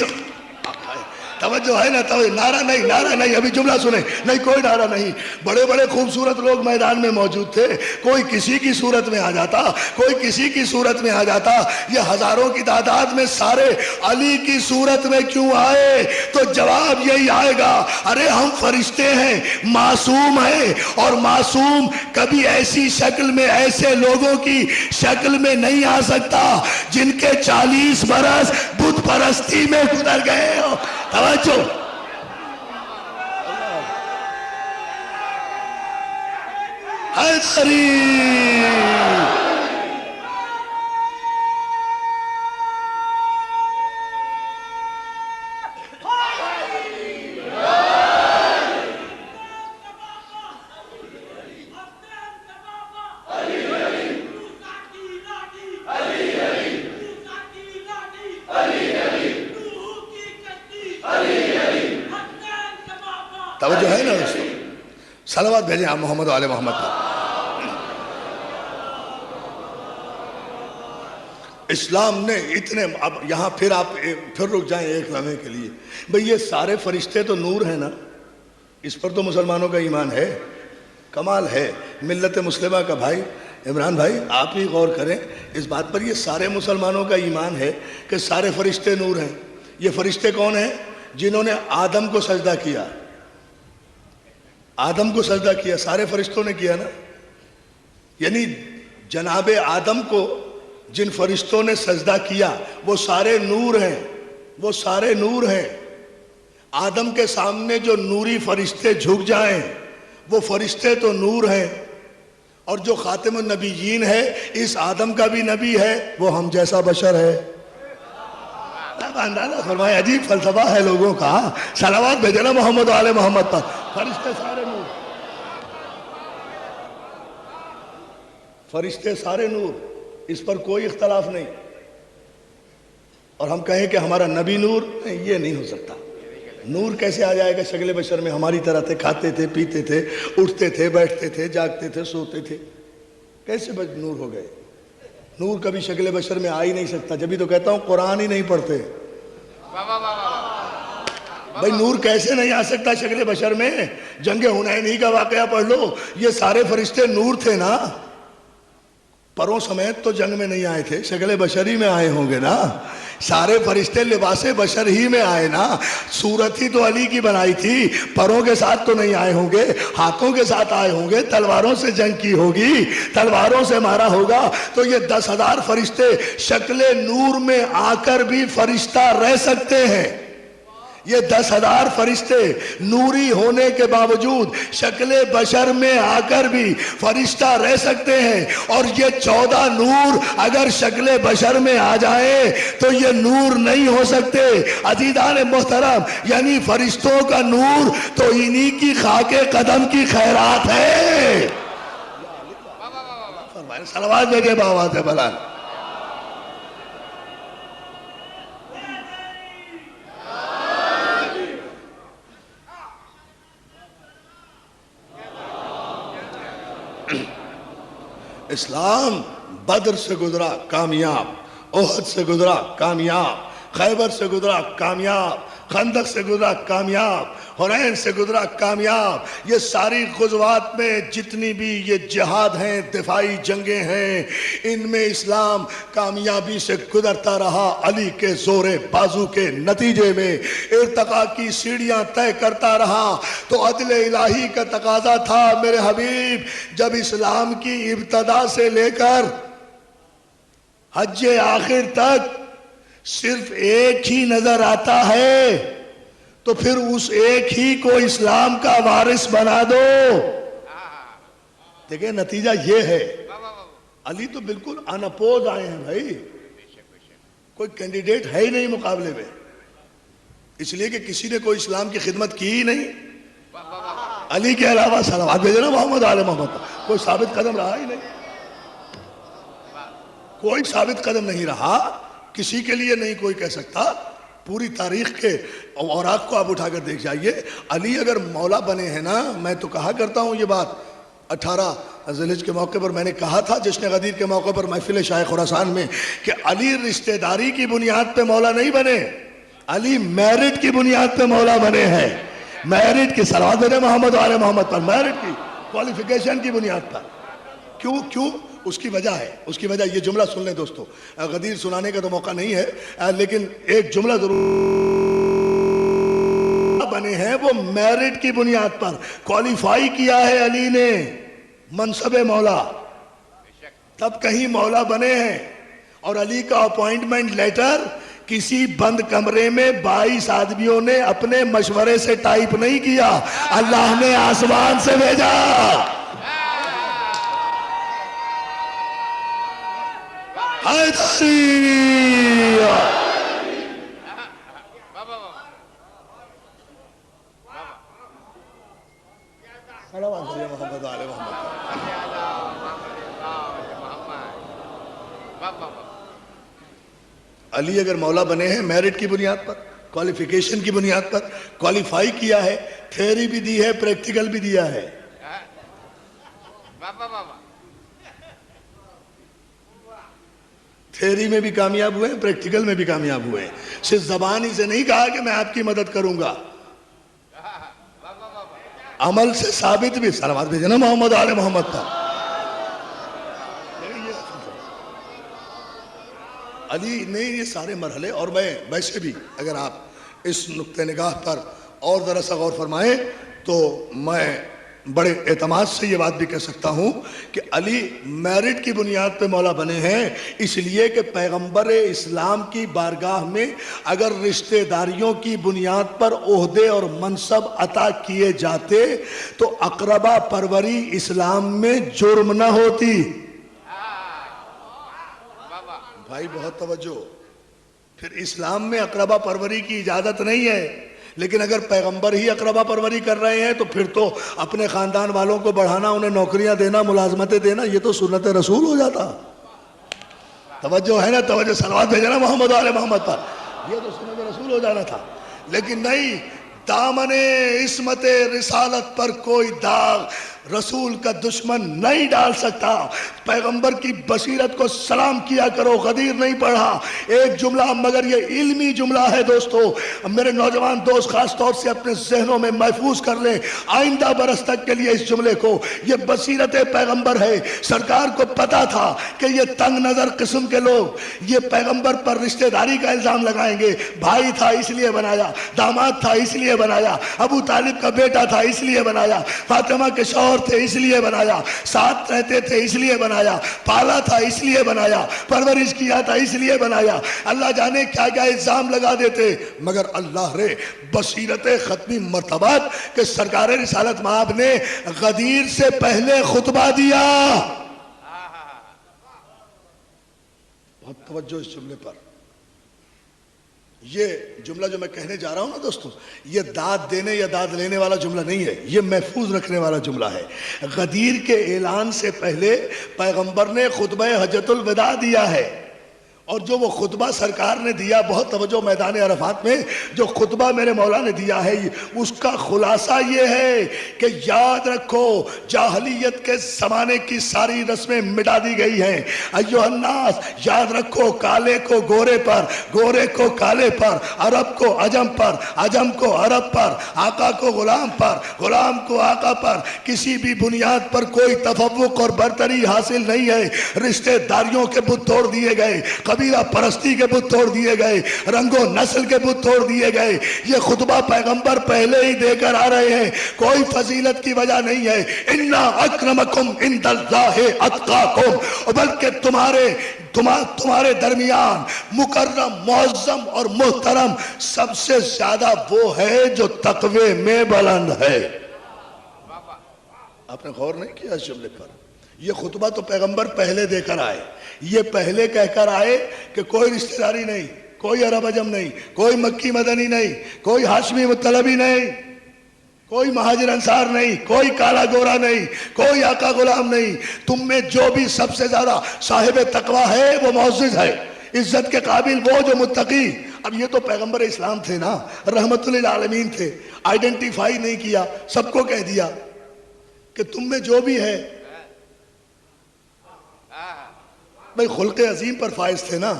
توجہ ہے نا، نعرہ نہیں، نعرہ نہیں، ابھی جملہ سنیں، نہیں کوئی نعرہ نہیں۔ بڑے بڑے خوبصورت لوگ میدان میں موجود تھے، کوئی کسی کی صورت میں آ جاتا، کوئی کسی کی صورت میں آ جاتا، یہ ہزاروں کی تعداد میں سارے علی کی صورت میں کیوں آئے؟ تو جواب یہی آئے گا، ارے ہم فرشتے ہیں، معصوم ہیں، اور معصوم کبھی ایسی شکل میں ایسے لوگوں کی شکل میں نہیں آ سکتا جن کے 40 برس بت پرستی میں گزر گئے ہو۔ توجہ، حیدری، توجہ ہے نا دوستو؟ صلوات بھیجیں آپ محمد و آل محمد پر۔ اسلام نے اتنے، اب یہاں پھر آپ پھر رک جائیں ایک لمحے کے لیے، بھئی یہ سارے فرشتے تو نور ہیں نا، اس پر تو مسلمانوں کا ایمان ہے، کمال ہے۔ ملت مسلمہ کا بھائی عمران بھائی آپ ہی غور کریں اس بات پر، یہ سارے مسلمانوں کا ایمان ہے کہ سارے فرشتے نور ہیں۔ یہ فرشتے کون ہیں؟ جنہوں نے آدم کو سجدہ کیا، آدم کو سجدہ کیا، سارے فرشتوں نے کیا نا، یعنی جناب آدم کو جن فرشتوں نے سجدہ کیا وہ سارے نور ہیں، وہ سارے نور ہیں۔ آدم کے سامنے جو نوری فرشتے جھک جائیں وہ فرشتے تو نور ہیں، اور جو خاتم النبیین ہے اس آدم کا بھی نبی ہے، وہ ہم جیسا بشر ہے۔ اندازہ فرمائے، عجیب فلسفہ ہے لوگوں کا۔ صلوات بھیجنا محمد و آل محمد پر۔ فرشتے سارے نور، فرشتے سارے نور، اس پر کوئی اختلاف نہیں۔ اور ہم کہیں کہ ہمارا نبی نور، یہ نہیں ہو سکتا۔ نور کیسے آ جائے گا شکل بشر میں؟ ہماری طرح تھے، کھاتے تھے، پیتے تھے، اٹھتے تھے، بیٹھتے تھے، جاگتے تھے، سوتے تھے، کیسے نور ہو گئے؟ نور کبھی شکل بشر میں آ ہی نہیں سکتا، جبھی تو کہتا ہوں قرآن ہی نہیں پڑھتے۔ بھئی نور کیسے نہیں آ سکتا شکل بشر میں؟ جنگ حنین ہی کا واقعہ پڑھ لو، یہ سارے فرشتے نور تھے نا، پروں سمیت تو جنگ میں نہیں آئے تھے، شکل بشری میں آئے ہوں گے نا، سارے فرشتے لباس بشر ہی میں آئے نا، صورت ہی تو علی کی بنائی تھی، پروں کے ساتھ تو نہیں آئے ہوں گے، ہاتھوں کے ساتھ آئے ہوں گے، تلواروں سے جنگ کی ہوگی، تلواروں سے مارا ہوگا۔ تو یہ 10,000 فرشتے شکل نور میں آ کر بھی فرشتہ رہ سکتے ہیں، یہ 10,000 فرشتے نوری ہونے کے باوجود شکل بشر میں آ کر بھی فرشتہ رہ سکتے ہیں، اور یہ 14 نور اگر شکل بشر میں آ جائے تو یہ نور نہیں ہو سکتے۔ عزیزان محترم، یعنی فرشتوں کا نور تو انہی کی خاک قدم کی خیرات ہے۔ صلوات بھیجے بآواز بلند۔ اسلام بدر سے گزرا کامیاب، احد سے گزرا کامیاب، خیبر سے گزرا کامیاب، خندق سے گزرا کامیاب، حنین سے گزرا کامیاب۔ یہ ساری غزوات میں جتنی بھی یہ جہاد ہیں، دفاعی جنگیں ہیں، ان میں اسلام کامیابی سے گزرتا رہا۔ علی کے زور بازو کے نتیجے میں ارتقاء کی سیڑھیاں طے کرتا رہا۔ تو عدل الہی کا تقاضا تھا میرے حبیب، جب اسلام کی ابتدا سے لے کر حج آخر تک صرف ایک ہی نظر آتا ہے تو پھر اس ایک ہی کو اسلام کا وارث بنا دو۔ دیکھیں نتیجہ یہ ہے، علی تو بالکل انپوز آئے ہیں بھائی، کوئی کینڈیڈیٹ ہے ہی نہیں مقابلے میں، اس لیے کہ کسی نے کوئی اسلام کی خدمت کی ہی نہیں۔ علی کے علاوہ صلوات بھیجنا محمد آل محمد، کوئی ثابت قدم رہا ہی نہیں، کوئی ثابت قدم نہیں رہا، کسی کے لیے نہیں کوئی کہہ سکتا۔ پوری تاریخ کے اوراق کو آپ اٹھا کر دیکھ جائیے، علی اگر مولا بنے ہیں نا، میں تو کہا کرتا ہوں یہ بات، 18 ذی الحجہ کے موقع پر میں نے کہا تھا جشن غدیر کے موقع پر محفل شاہ خراسان میں، کہ علی رشتہ داری کی بنیاد پہ مولا نہیں بنے، علی میرٹ کی بنیاد پہ مولا بنے ہیں۔ میرٹ کی صلوات محمد آل محمد پر، میرٹ کی کوالیفیکیشن کی بنیاد پر۔ کیوں؟ اس کی وجہ ہے، اس کی وجہ یہ جملہ سن لیں دوستو، غدیر سنانے کا تو موقع نہیں ہے لیکن ایک جملہ ضرور بنے ہیں، وہ میرٹ کی بنیاد پر کوالیفائی کیا ہے علی نے منصب مولا، تب کہیں مولا بنے ہیں۔ اور علی کا اپوائنٹمنٹ لیٹر کسی بند کمرے میں 22 آدمیوں نے اپنے مشورے سے ٹائپ نہیں کیا، اللہ نے آسمان سے بھیجا۔ علی اگر مولا بنے ہیں میرٹ کی بنیاد پر، کوالیفیکیشن کی بنیاد پر، کوالیفائی کیا ہے، تھیوری بھی دی ہے، پریکٹیکل بھی دیا ہے۔ تھیوری میں بھی کامیاب ہوئے ہیں، پریکٹیکل میں بھی کامیاب ہوئے ہیں، صرف زبان ہی سے نہیں کہا کہ میں آپ کی مدد کروں گا، عمل سے ثابت بھی۔ صلوات بھیجنا محمد آل محمد پر۔ علی نے یہ سارے مرحلے، اور میں ویسے بھی اگر آپ اس نقطہ نگاہ پر اور ذرا سا غور فرمائیں تو میں بڑے اعتماد سے یہ بات بھی کہہ سکتا ہوں کہ علی میرٹ کی بنیاد پہ مولا بنے ہیں، اس لیے کہ پیغمبر اسلام کی بارگاہ میں اگر رشتہ داریوں کی بنیاد پر عہدے اور منصب عطا کیے جاتے تو اقربا پروری اسلام میں جرم نہ ہوتی۔ بھائی بہت توجہ، پھر اسلام میں اقربا پروری کی اجازت نہیں ہے، لیکن اگر پیغمبر ہی اقربا پروری کر رہے ہیں تو پھر تو اپنے خاندان والوں کو بڑھانا، انہیں نوکریاں دینا، ملازمتیں دینا، یہ تو سنت رسول ہو جاتا۔ توجہ ہے نا؟ توجہ، صلوات بھیجنا محمد آل محمد پر، یہ تو سنت رسول ہو جانا تھا، لیکن نہیں، دامن عصمت رسالت پر کوئی داغ رسول کا دشمن نہیں ڈال سکتا۔ پیغمبر کی بصیرت کو سلام کیا کرو، غدیر نہیں پڑھا۔ ایک جملہ مگر یہ علمی جملہ ہے دوستو، میرے نوجوان دوست خاص طور سے اپنے ذہنوں میں محفوظ کر لیں آئندہ برس تک کے لیے اس جملے کو۔ یہ بصیرت پیغمبر ہے، سرکار کو پتا تھا کہ یہ تنگ نظر قسم کے لوگ یہ پیغمبر پر رشتہ داری کا الزام لگائیں گے۔ بھائی تھا اس لیے بنایا، داماد تھا اس لیے بنایا، ابو طالب کا بیٹا تھا اس لیے بنایا، فاطمہ کے شوہر تھے اس لیے بنایا، ساتھ رہتے تھے اس لیے بنایا، پالا تھا اس لیے بنایا، پرورش کیا تھا اس لیے بنایا۔ اللہ جانے کیا کیا الزام لگا دیتے، مگر اللہ رے بصیرت ختمی مرتبات کہ سرکار رسالت مآب نے غدیر سے پہلے خطبہ دیا۔ بہت توجہ اس جملے پر، یہ جملہ جو میں کہنے جا رہا ہوں نا دوستو، یہ داد دینے یا داد لینے والا جملہ نہیں ہے، یہ محفوظ رکھنے والا جملہ ہے۔ غدیر کے اعلان سے پہلے پیغمبر نے خطبہ حجۃ الوداع دیا ہے، اور جو وہ خطبہ سرکار نے دیا، بہت توجہ میدان عرفات میں جو خطبہ میرے مولا نے دیا ہے، اس کا خلاصہ یہ ہے کہ یاد رکھو جاہلیت کے زمانے کی ساری رسمیں مٹا دی گئی ہیں۔ ایھا الناس، یاد رکھو کالے کو گورے پر، گورے کو کالے پر، عرب کو عجم پر، عجم کو عرب پر، آقا کو غلام پر، غلام کو آقا پر، کسی بھی بنیاد پر کوئی تفوق اور برتری حاصل نہیں ہے۔ رشتہ داریوں کے بت توڑ دیے گئے، قبیلہ پرستی کے بت توڑ دیے گئے، رنگ و نسل کے بت توڑ دیے گئے۔ یہ خطبہ پیغمبر پہلے ہی دے کر آ رہے ہیں، کوئی فضیلت کی وجہ نہیں ہے۔ اِنَّا أَكْرَمَكُمْ عِنْدَ اللَّهِ أَتْقَاكُمْ، بلکہ تمہارے درمیان مکرم، معظم اور محترم سب سے زیادہ وہ ہے جو تقوی میں بلند ہے۔ آپ نے غور نہیں کیا اس جملے پر؟ یہ خطبہ تو پیغمبر پہلے دے کر آئے، یہ پہلے کہہ کر آئے کہ کوئی رشتہ داری نہیں، کوئی عرب عجم نہیں، کوئی مکی مدنی نہیں، کوئی ہاشمی مطلبی نہیں، کوئی مہاجر انصار نہیں، کوئی کالا گورا نہیں، کوئی آقا غلام نہیں، تم میں جو بھی سب سے زیادہ صاحب تقوی ہے وہ معزز ہے، عزت کے قابل وہ جو متقی۔ اب یہ تو پیغمبر اسلام تھے نا، رحمت للعالمین تھے، آئیڈنٹیفائی نہیں کیا، سب کو کہہ دیا کہ تم میں جو بھی ہے، بھئی خلق عظیم پر فائز تھے نا،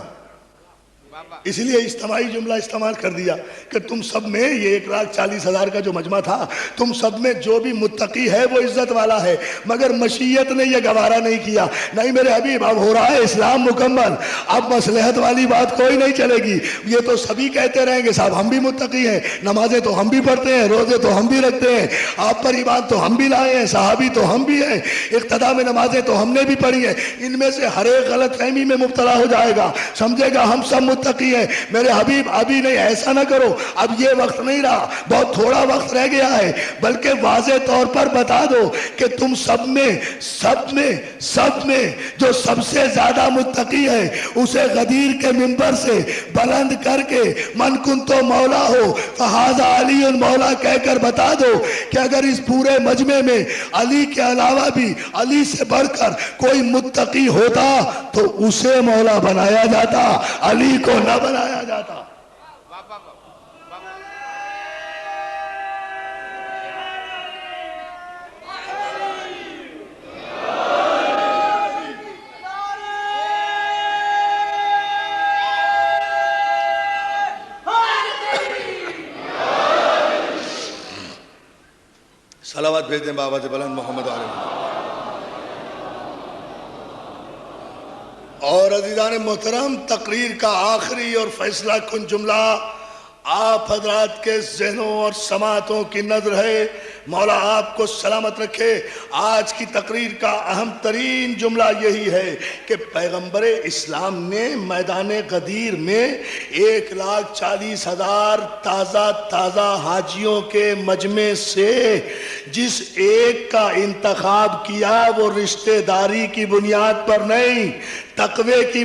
اس لیے اجتماعی جملہ استعمال کر دیا کہ تم سب میں، یہ 1,40,000 کا جو مجمع تھا، تم سب میں جو بھی متقی ہے وہ عزت والا ہے۔ مگر مشیت نے یہ گوارا نہیں کیا، نہیں میرے حبیب اب ہو رہا ہے اسلام مکمل، اب مصلحت والی بات کوئی نہیں چلے گی، یہ تو سبھی کہتے رہیں گے صاحب ہم بھی متقی ہیں، نمازیں تو ہم بھی پڑھتے ہیں، روزے تو ہم بھی رکھتے ہیں، آپ پر ایمان تو ہم بھی لائے ہیں، صحابی تو ہم بھی ہیں، اقتداء میں نمازیں تو ہم نے بھی پڑھی ہیں۔ ان میں سے ہر ایک غلط فہمی میں مبتلا ہو جائے گا، سمجھے گا ہم سب متقی ہیں۔ میرے حبیب ابھی نہیں، ایسا نہ کرو، اب یہ وقت نہیں رہا، بہت تھوڑا وقت رہ گیا ہے، بلکہ واضح طور پر بتا دو کہ تم سب میں جو سب سے زیادہ متقی ہے اسے غدیر کے منبر سے بلند کر کے من کنتو مولا ہو فہذا علی مولا کہہ کر بتا دو کہ اگر اس پورے مجمع میں علی کے علاوہ بھی علی سے بڑھ کر کوئی متقی ہوتا تو اسے مولا بنایا جاتا، علی کو نہ بنایا جاتا۔ صلوات بھیج دیں بابا بلند محمد علیہ۔ اور عزیزان محترم، تقریر کا آخری اور فیصلہ کن جملہ آپ حضرات کے ذہنوں اور سماعتوں کی نظر ہے، مولا آپ کو سلامت رکھے۔ آج کی تقریر کا اہم ترین جملہ یہی ہے کہ پیغمبر اسلام نے میدان غدیر میں 1,40,000 تازہ حاجیوں کے مجمع سے جس ایک کا انتخاب کیا وہ رشتہ داری کی بنیاد پر نہیں، تقوی کی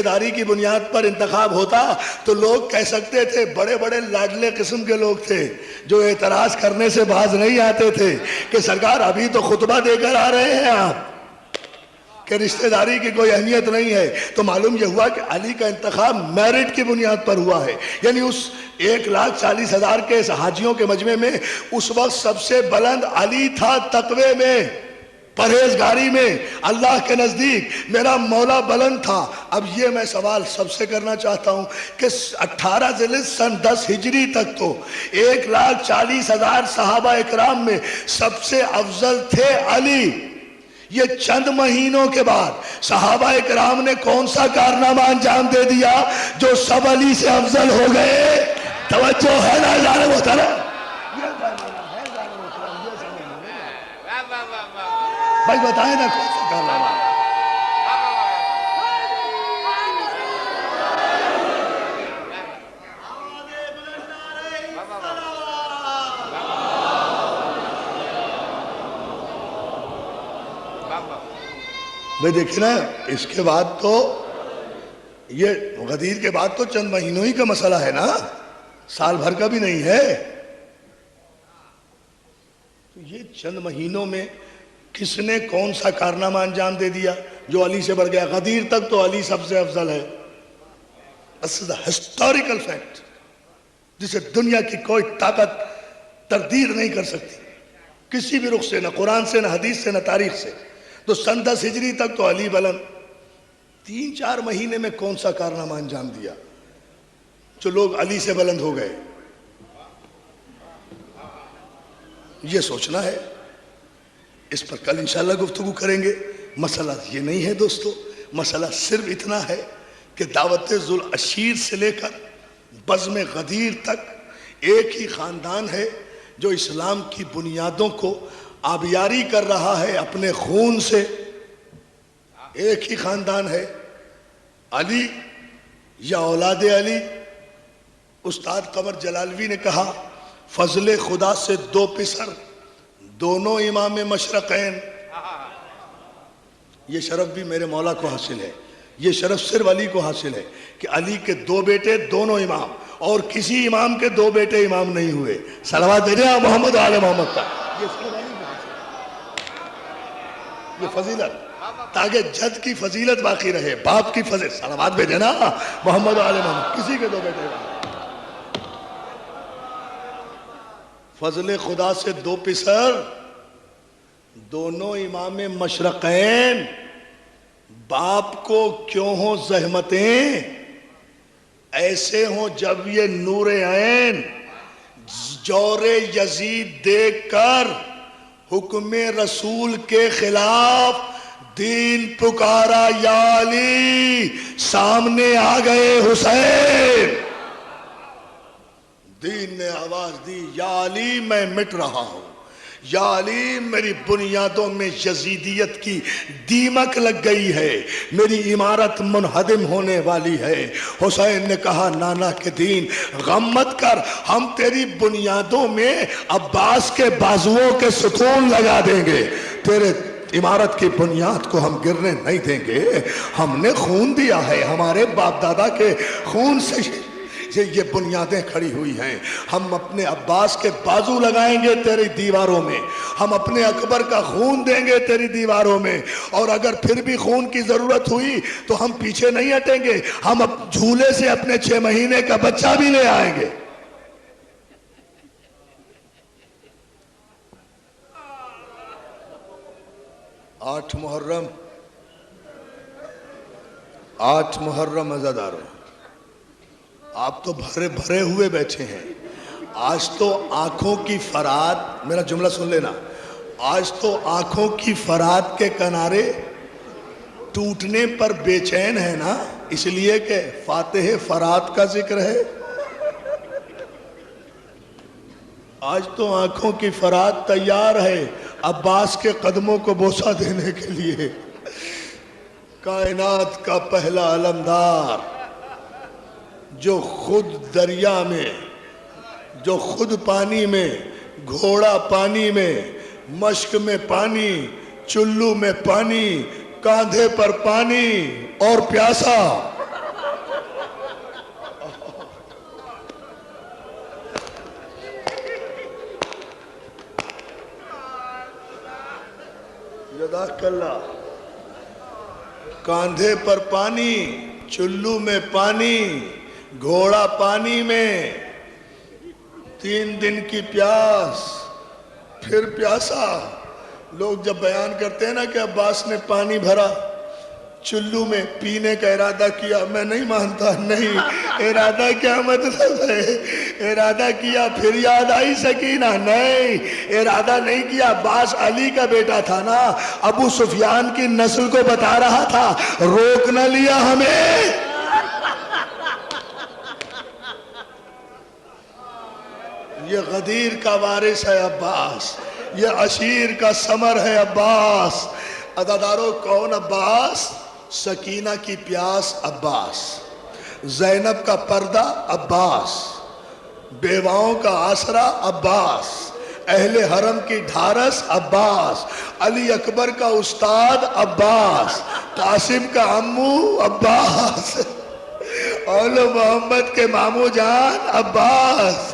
داری کی بنیاد پر انتخاب ہوتا تو لوگ کہہ سکتے تھے، بڑے بڑے لاڈلے قسم کے لوگ تھے جو اعتراض کرنے سے باز نہیں آتے تھے کہ سرکار ابھی تو خطبہ دے کر آ رہے ہیں آپ کہ رشتہ داری کی کوئی اہمیت نہیں ہے۔ تو معلوم یہ ہوا کہ علی کا انتخاب میرٹ کی بنیاد پر ہوا ہے، یعنی اس 1,40,000 کے حاجیوں کے مجمع میں اس وقت سب سے بلند علی تھا، تقوی میں، پرہیزگاری میں، اللہ کے نزدیک میرا مولا بلند تھا۔ اب یہ میں سوال سب سے کرنا چاہتا ہوں کہ 18 ذی سن 10 ہجری تک تو 1,40,000 صحابہ اکرام میں سب سے افضل تھے علی۔ یہ چند مہینوں کے بعد صحابہ اکرام نے کون سا کارنامہ انجام دے دیا جو سب علی سے افضل ہو گئے؟ توجہ ہے نا جانے محترم؟ بھائی بتائیں نا کون سا کارنامہ؟ بھائی دیکھیں نا، اس کے بعد تو یہ غدیر کے بعد تو چند مہینوں ہی کا مسئلہ ہے نا، سال بھر کا بھی نہیں ہے۔ تو یہ چند مہینوں میں کس نے کون سا کارنامہ انجام دے دیا؟ جو علی سے بڑھ گیا، غدیر تک تو علی سب سے افضل ہے. This is a historical fact جسے دنیا کی کوئی طاقت تردید نہیں کر سکتی کسی بھی رخ سے، نہ قرآن سے، نہ حدیث سے، نہ تاریخ سے. تو سن 10 ہجری تک تو علی بلند. 3-4 مہینے میں کون سا کارنامہ انجام دیا جو لوگ علی سے بلند ہو گئے؟ یہ سوچنا ہے. اس پر کل انشاءاللہ گفتگو کریں گے. مسئلہ یہ نہیں ہے دوستو، مسئلہ صرف اتنا ہے کہ دعوت ذوالعشیر سے لے کر بزم غدیر تک ایک ہی خاندان ہے جو اسلام کی بنیادوں کو آبیاری کر رہا ہے اپنے خون سے. ایک ہی خاندان ہے. علی یا اولاد علی. استاد قمر جلالوی نے کہا فضل خدا سے 2 پسر دونوں امام مشرقین. یہ شرف بھی میرے مولا کو حاصل ہے. یہ شرف صرف علی کو حاصل ہے کہ علی کے 2 بیٹے دونوں امام، اور کسی امام کے 2 بیٹے امام نہیں ہوئے. صلوات بھیجیں محمد آل محمد کا. یہ صرف علی کو حاصل ہے. یہ فضیلت، تاکہ جد کی فضیلت باقی رہے، باپ کی فضیلت. صلوات بھیجیں نا محمد آل محمد. کسی کے 2 بیٹے امام. فضل خدا سے 2 پسر دونوں امام مشرقین. باپ کو کیوں ہوں زحمتیں، ایسے ہوں جب یہ نور عین جور یزید دیکھ کر حکم رسول کے خلاف دین پکارا یا علی، سامنے آ گئے حسین. دین نے آواز دی یا علی میں مٹ رہا ہوں، یا علی میری بنیادوں میں یزیدیت کی دیمک لگ گئی ہے، میری عمارت منہدم ہونے والی ہے. حسین نے کہا نانا کے دین غم مت کر، ہم تیری بنیادوں میں عباس کے بازوؤں کے ستون لگا دیں گے، تیرے عمارت کی بنیاد کو ہم گرنے نہیں دیں گے. ہم نے خون دیا ہے، ہمارے باپ دادا کے خون سے یہ بنیادیں کھڑی ہوئی ہیں. ہم اپنے عباس کے بازو لگائیں گے تیری دیواروں میں، ہم اپنے اکبر کا خون دیں گے تیری دیواروں میں، اور اگر پھر بھی خون کی ضرورت ہوئی تو ہم پیچھے نہیں ہٹیں گے، ہم جھولے سے اپنے 6 مہینے کا بچہ بھی لے آئیں گے. آٹھ محرم عزاداروں، آپ تو بھرے ہوئے بیٹھے ہیں. آج تو آنکھوں کی فرات، میرا جملہ سن لینا، آج تو آنکھوں کی فرات کے کنارے ٹوٹنے پر بے چین ہے نا، اس لیے کہ فاتح فرات کا ذکر ہے. آج تو آنکھوں کی فرات تیار ہے عباس کے قدموں کو بوسہ دینے کے لیے. کائنات کا پہلا علمدار جو خود دریا میں، جو خود پانی میں، گھوڑا پانی میں، مشک میں پانی، چلو میں پانی، کاندھے پر پانی اور پیاسا. جزاک اللہ. کاندھے پر پانی، چلو میں پانی، گھوڑا پانی میں، 3 دن کی پیاس، پھر پیاسا. لوگ جب بیان کرتے ہیں نا کہ عباس نے پانی بھرا چلو میں، پینے کا ارادہ کیا، میں نہیں مانتا. نہیں، ارادہ کیا مطلب ہے؟ ارادہ کیا پھر یاد آئی سکینہ؟ نہیں، ارادہ نہیں کیا. عباس علی کا بیٹا تھا نا، ابو سفیان کی نسل کو بتا رہا تھا، روک نہ لیا ہمیں. یہ غدیر کا وارث ہے عباس، یہ عشیر کا ثمر ہے عباس. عزادارو کون عباس؟ سکینہ کی پیاس عباس، زینب کا پردہ عباس، بیواؤں کا آسرا عباس، اہل حرم کی ڈھارس عباس، علی اکبر کا استاد عباس، قاسم کا عمو عباس، اول محمد کے مامو جان عباس،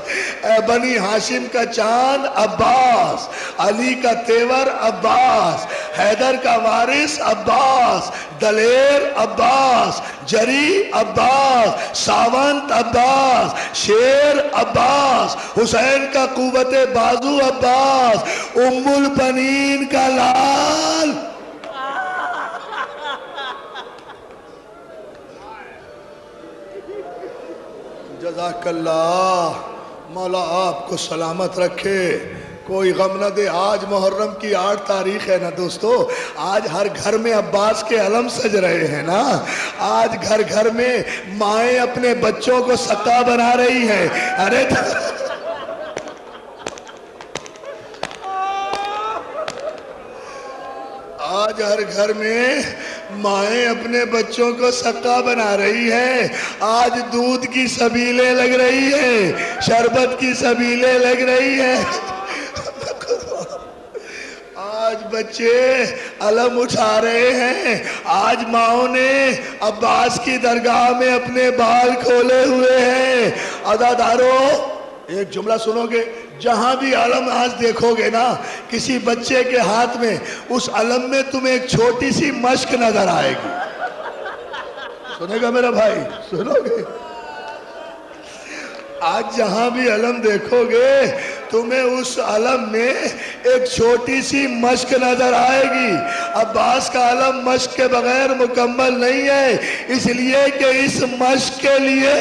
بنی ہاشم کا چاند عباس، علی کا تیور عباس، حیدر کا وارث عباس، دلیر عباس، جری عباس، ساونت عباس، شیر عباس، حسین کا قوت بازو عباس، ام البنین کا لال۔ جزاک اللہ، مولا آپ کو سلامت رکھے، کوئی غم نہ دے۔ آج محرم کی 8 تاریخ ہے نا دوستو، آج ہر گھر میں عباس کے علم سج رہے ہیں نا۔ آج گھر گھر میں مائیں اپنے بچوں کو سکا بنا رہی ہیں۔ ارے آج ہر گھر میں مائیں اپنے بچوں کو سکا بنا رہی ہیں۔ آج دودھ کی سبیلیں لگ رہی ہیں، شربت کی سبیلیں لگ رہی ہیں۔ آج بچے علم اٹھا رہے ہیں۔ آج ماؤں نے عباس کی درگاہ میں اپنے بال کھولے ہوئے ہیں۔ عزادارو ایک جملہ سنو گے، جہاں بھی علم آج دیکھو گے نا کسی بچے کے ہاتھ میں، اس علم میں تمہیں ایک چھوٹی سی مشق نظر آئے گی۔ سنے گا میرا بھائی؟ سنو گے؟ آج جہاں بھی علم دیکھو گے تمہیں اس علم میں ایک چھوٹی سی مشق نظر آئے گی۔ عباس کا علم مشق کے بغیر مکمل نہیں ہے، اس لیے کہ اس مشق کے لیے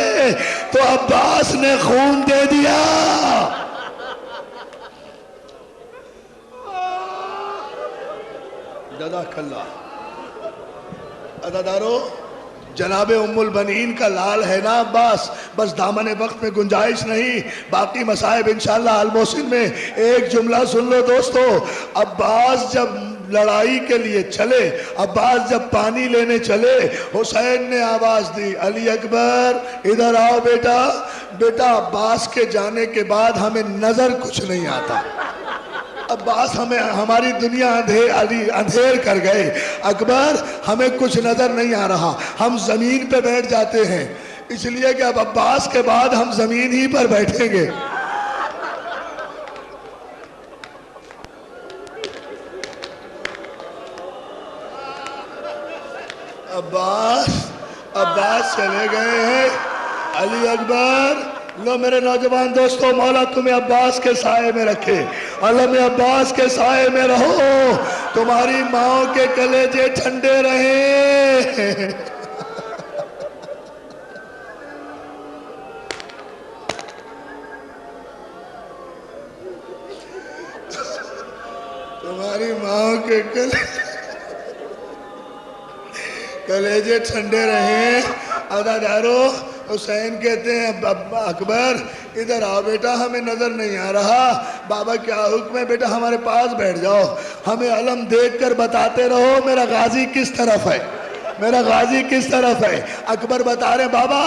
تو عباس نے خون دے دیا۔ جزاک اللہ۔ عزادارو جناب ام البنین کا لال ہے نا عباس، بس دامن وقت میں گنجائش نہیں، باقی مصائب انشاءاللہ المحسن میں۔ ایک جملہ سن لو دوستو، عباس جب لڑائی کے لیے چلے، عباس جب پانی لینے چلے، حسین نے آواز دی، علی اکبر ادھر آؤ بیٹا۔ بیٹا عباس کے جانے کے بعد ہمیں نظر کچھ نہیں آتا، عباس ہماری دنیا اندھیر کر گئے، اکبر ہمیں کچھ نظر نہیں آ رہا، ہم زمین پہ بیٹھ جاتے ہیں، اس لیے کہ اب عباس کے بعد ہم زمین ہی پر بیٹھیں گے۔ عباس چلے گئے ہیں، علی اکبر لو میرے نوجوان دوستو، مولا تمہیں عباس کے سائے میں رکھے، علم عباس کے سائے میں رہو، تمہاری ماں کے کلیجے ٹھنڈے رہیں۔ تمہاری ماں کے کلیجے ٹھنڈے رہیں۔ عزادارو حسین کہتے ہیں اکبر ادھر آؤ بیٹا، ہمیں نظر نہیں آ رہا، بابا کیا حکم ہے بیٹا، ہمارے پاس بیٹھ جاؤ، ہمیں علم دیکھ کر بتاتے رہو میرا غازی کس طرف ہے، میرا غازی کس طرف ہے۔ اکبر بتا رہے بابا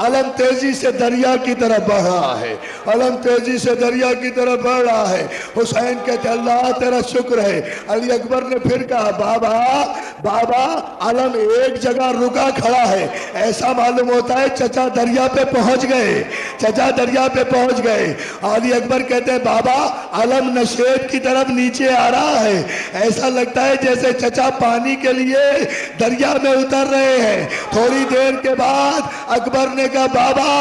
علم تیزی سے دریا کی طرف بڑھ رہا ہے، علم تیزی سے دریا کی طرف بڑھ رہا ہے۔ حسین کہتے اللہ تیرا شکر ہے۔ علی اکبر نے پھر کہا بابا علم ایک جگہ رکا کھڑا ہے، ایسا معلوم ہوتا ہے چچا دریا پہ پہنچ گئے، چچا دریا پہ پہنچ گئے۔ علی اکبر کہتے ہیں بابا علم نشیب کی طرف نیچے آ رہا ہے، ایسا لگتا ہے جیسے چچا پانی کے لیے دریا میں اتر رہے ہیں۔ تھوڑی دیر کے بعد اکبر نے کہا بابا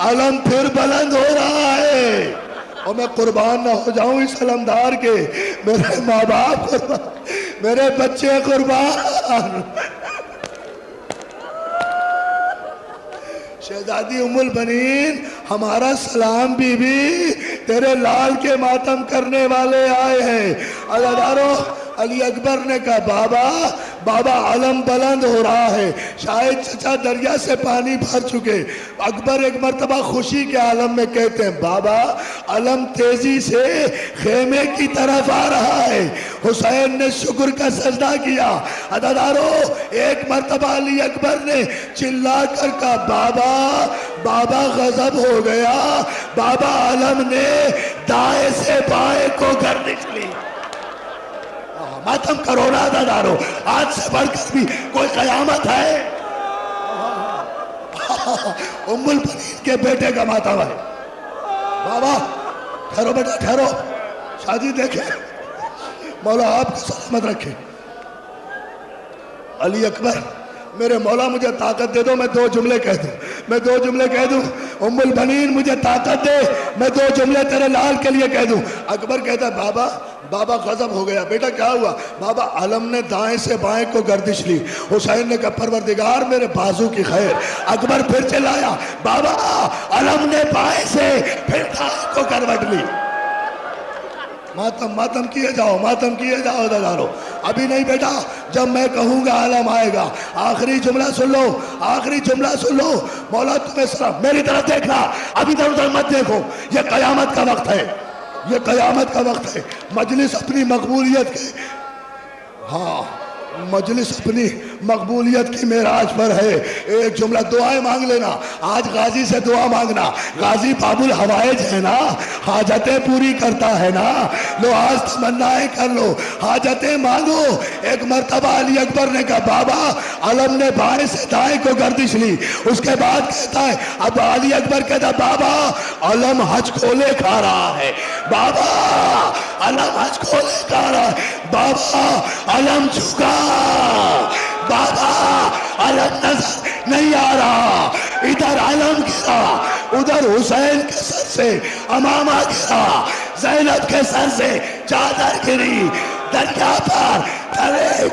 علم پھر بلند ہو رہا ہے، اور میں قربان نہ ہو جاؤں اس علمدار کے، میرے ماں باپ قربان، میرے بچے قربان۔ شہزادی ام البنین ہمارا سلام بی بی، تیرے لال کے ماتم کرنے والے آئے ہیں۔ عزادارو علی اکبر نے کہا بابا علم بلند ہو رہا ہے، شاید چچا دریا سے پانی بھر چکے۔ اکبر ایک مرتبہ خوشی کے عالم میں کہتے ہیں بابا علم تیزی سے خیمے کی طرف آ رہا ہے۔ حسین نے شکر کا سجدہ کیا۔ عزادارو ایک مرتبہ علی اکبر نے چلا کر کہا بابا غضب ہو گیا، بابا علم نے دائیں سے بائیں کو گردش لی۔ ماتم کرو نا عزادارو، آج سے بڑھ کر بھی کوئی قیامت ہے؟ ام البنین کے بیٹے کا ماتم ہے۔ بابا ٹھہرو بیٹا ٹھہرو، شادی دیکھیں، مولا آپ کو سلامت رکھے۔ علی اکبر میرے مولا مجھے طاقت دے دو، میں 2 جملے کہہ دوں، میں 2 جملے کہہ دوں. ام البنین مجھے طاقت دے، میں 2 جملے تیرے لال کے لیے کہہ دوں. اکبر کہتا ہے بابا بابا غضب ہو گیا. بیٹا کیا ہوا؟ بابا علم نے دائیں سے بائیں کو گردش لی. حسین نے کہا پروردگار میرے بازو کی خیر. اکبر پھر چلایا بابا علم نے بائیں سے پھر دائیں کو کروٹ لی. ماتم کیے جاؤ، ماتم کیے جاؤ دادارو. ابھی نہیں بیٹا، جب میں کہوں گا عالم آئے گا. آخری جملہ سن لو، آخری جملہ سن لو. مولا تمہیں صرف میری طرف دیکھنا، ابھی ادھر مت دیکھو. یہ قیامت کا وقت ہے، یہ قیامت کا وقت ہے. مجلس اپنی مقبولیت کے، ہاں مجلس اپنی مقبولیت کی معراج پر ہے. ایک جملہ دعائیں مانگ لینا. آج غازی سے دعا مانگنا. غازی باب الحوائج ہے نا، حاجتیں پوری کرتا ہے نا. لو آج تمنائیں کر لو، حاجتیں مانگو. ایک مرتبہ علی اکبر نے کہا بابا علم نے بائیں سے دائیں کو گردش لی. اس کے بعد کہتا ہے، اب علی اکبر کہتا ہے بابا علم حج کھولے کھا رہا ہے. بابا علم حج کھولے کھا رہا ہے. بابا علم جھکا، بابا علم نظر نہیں آ رہا. ادھر علم گرا، ادھر حسین کے سر سے امامہ گرا، زینب کے سر سے چادر گری. دریا پر تلے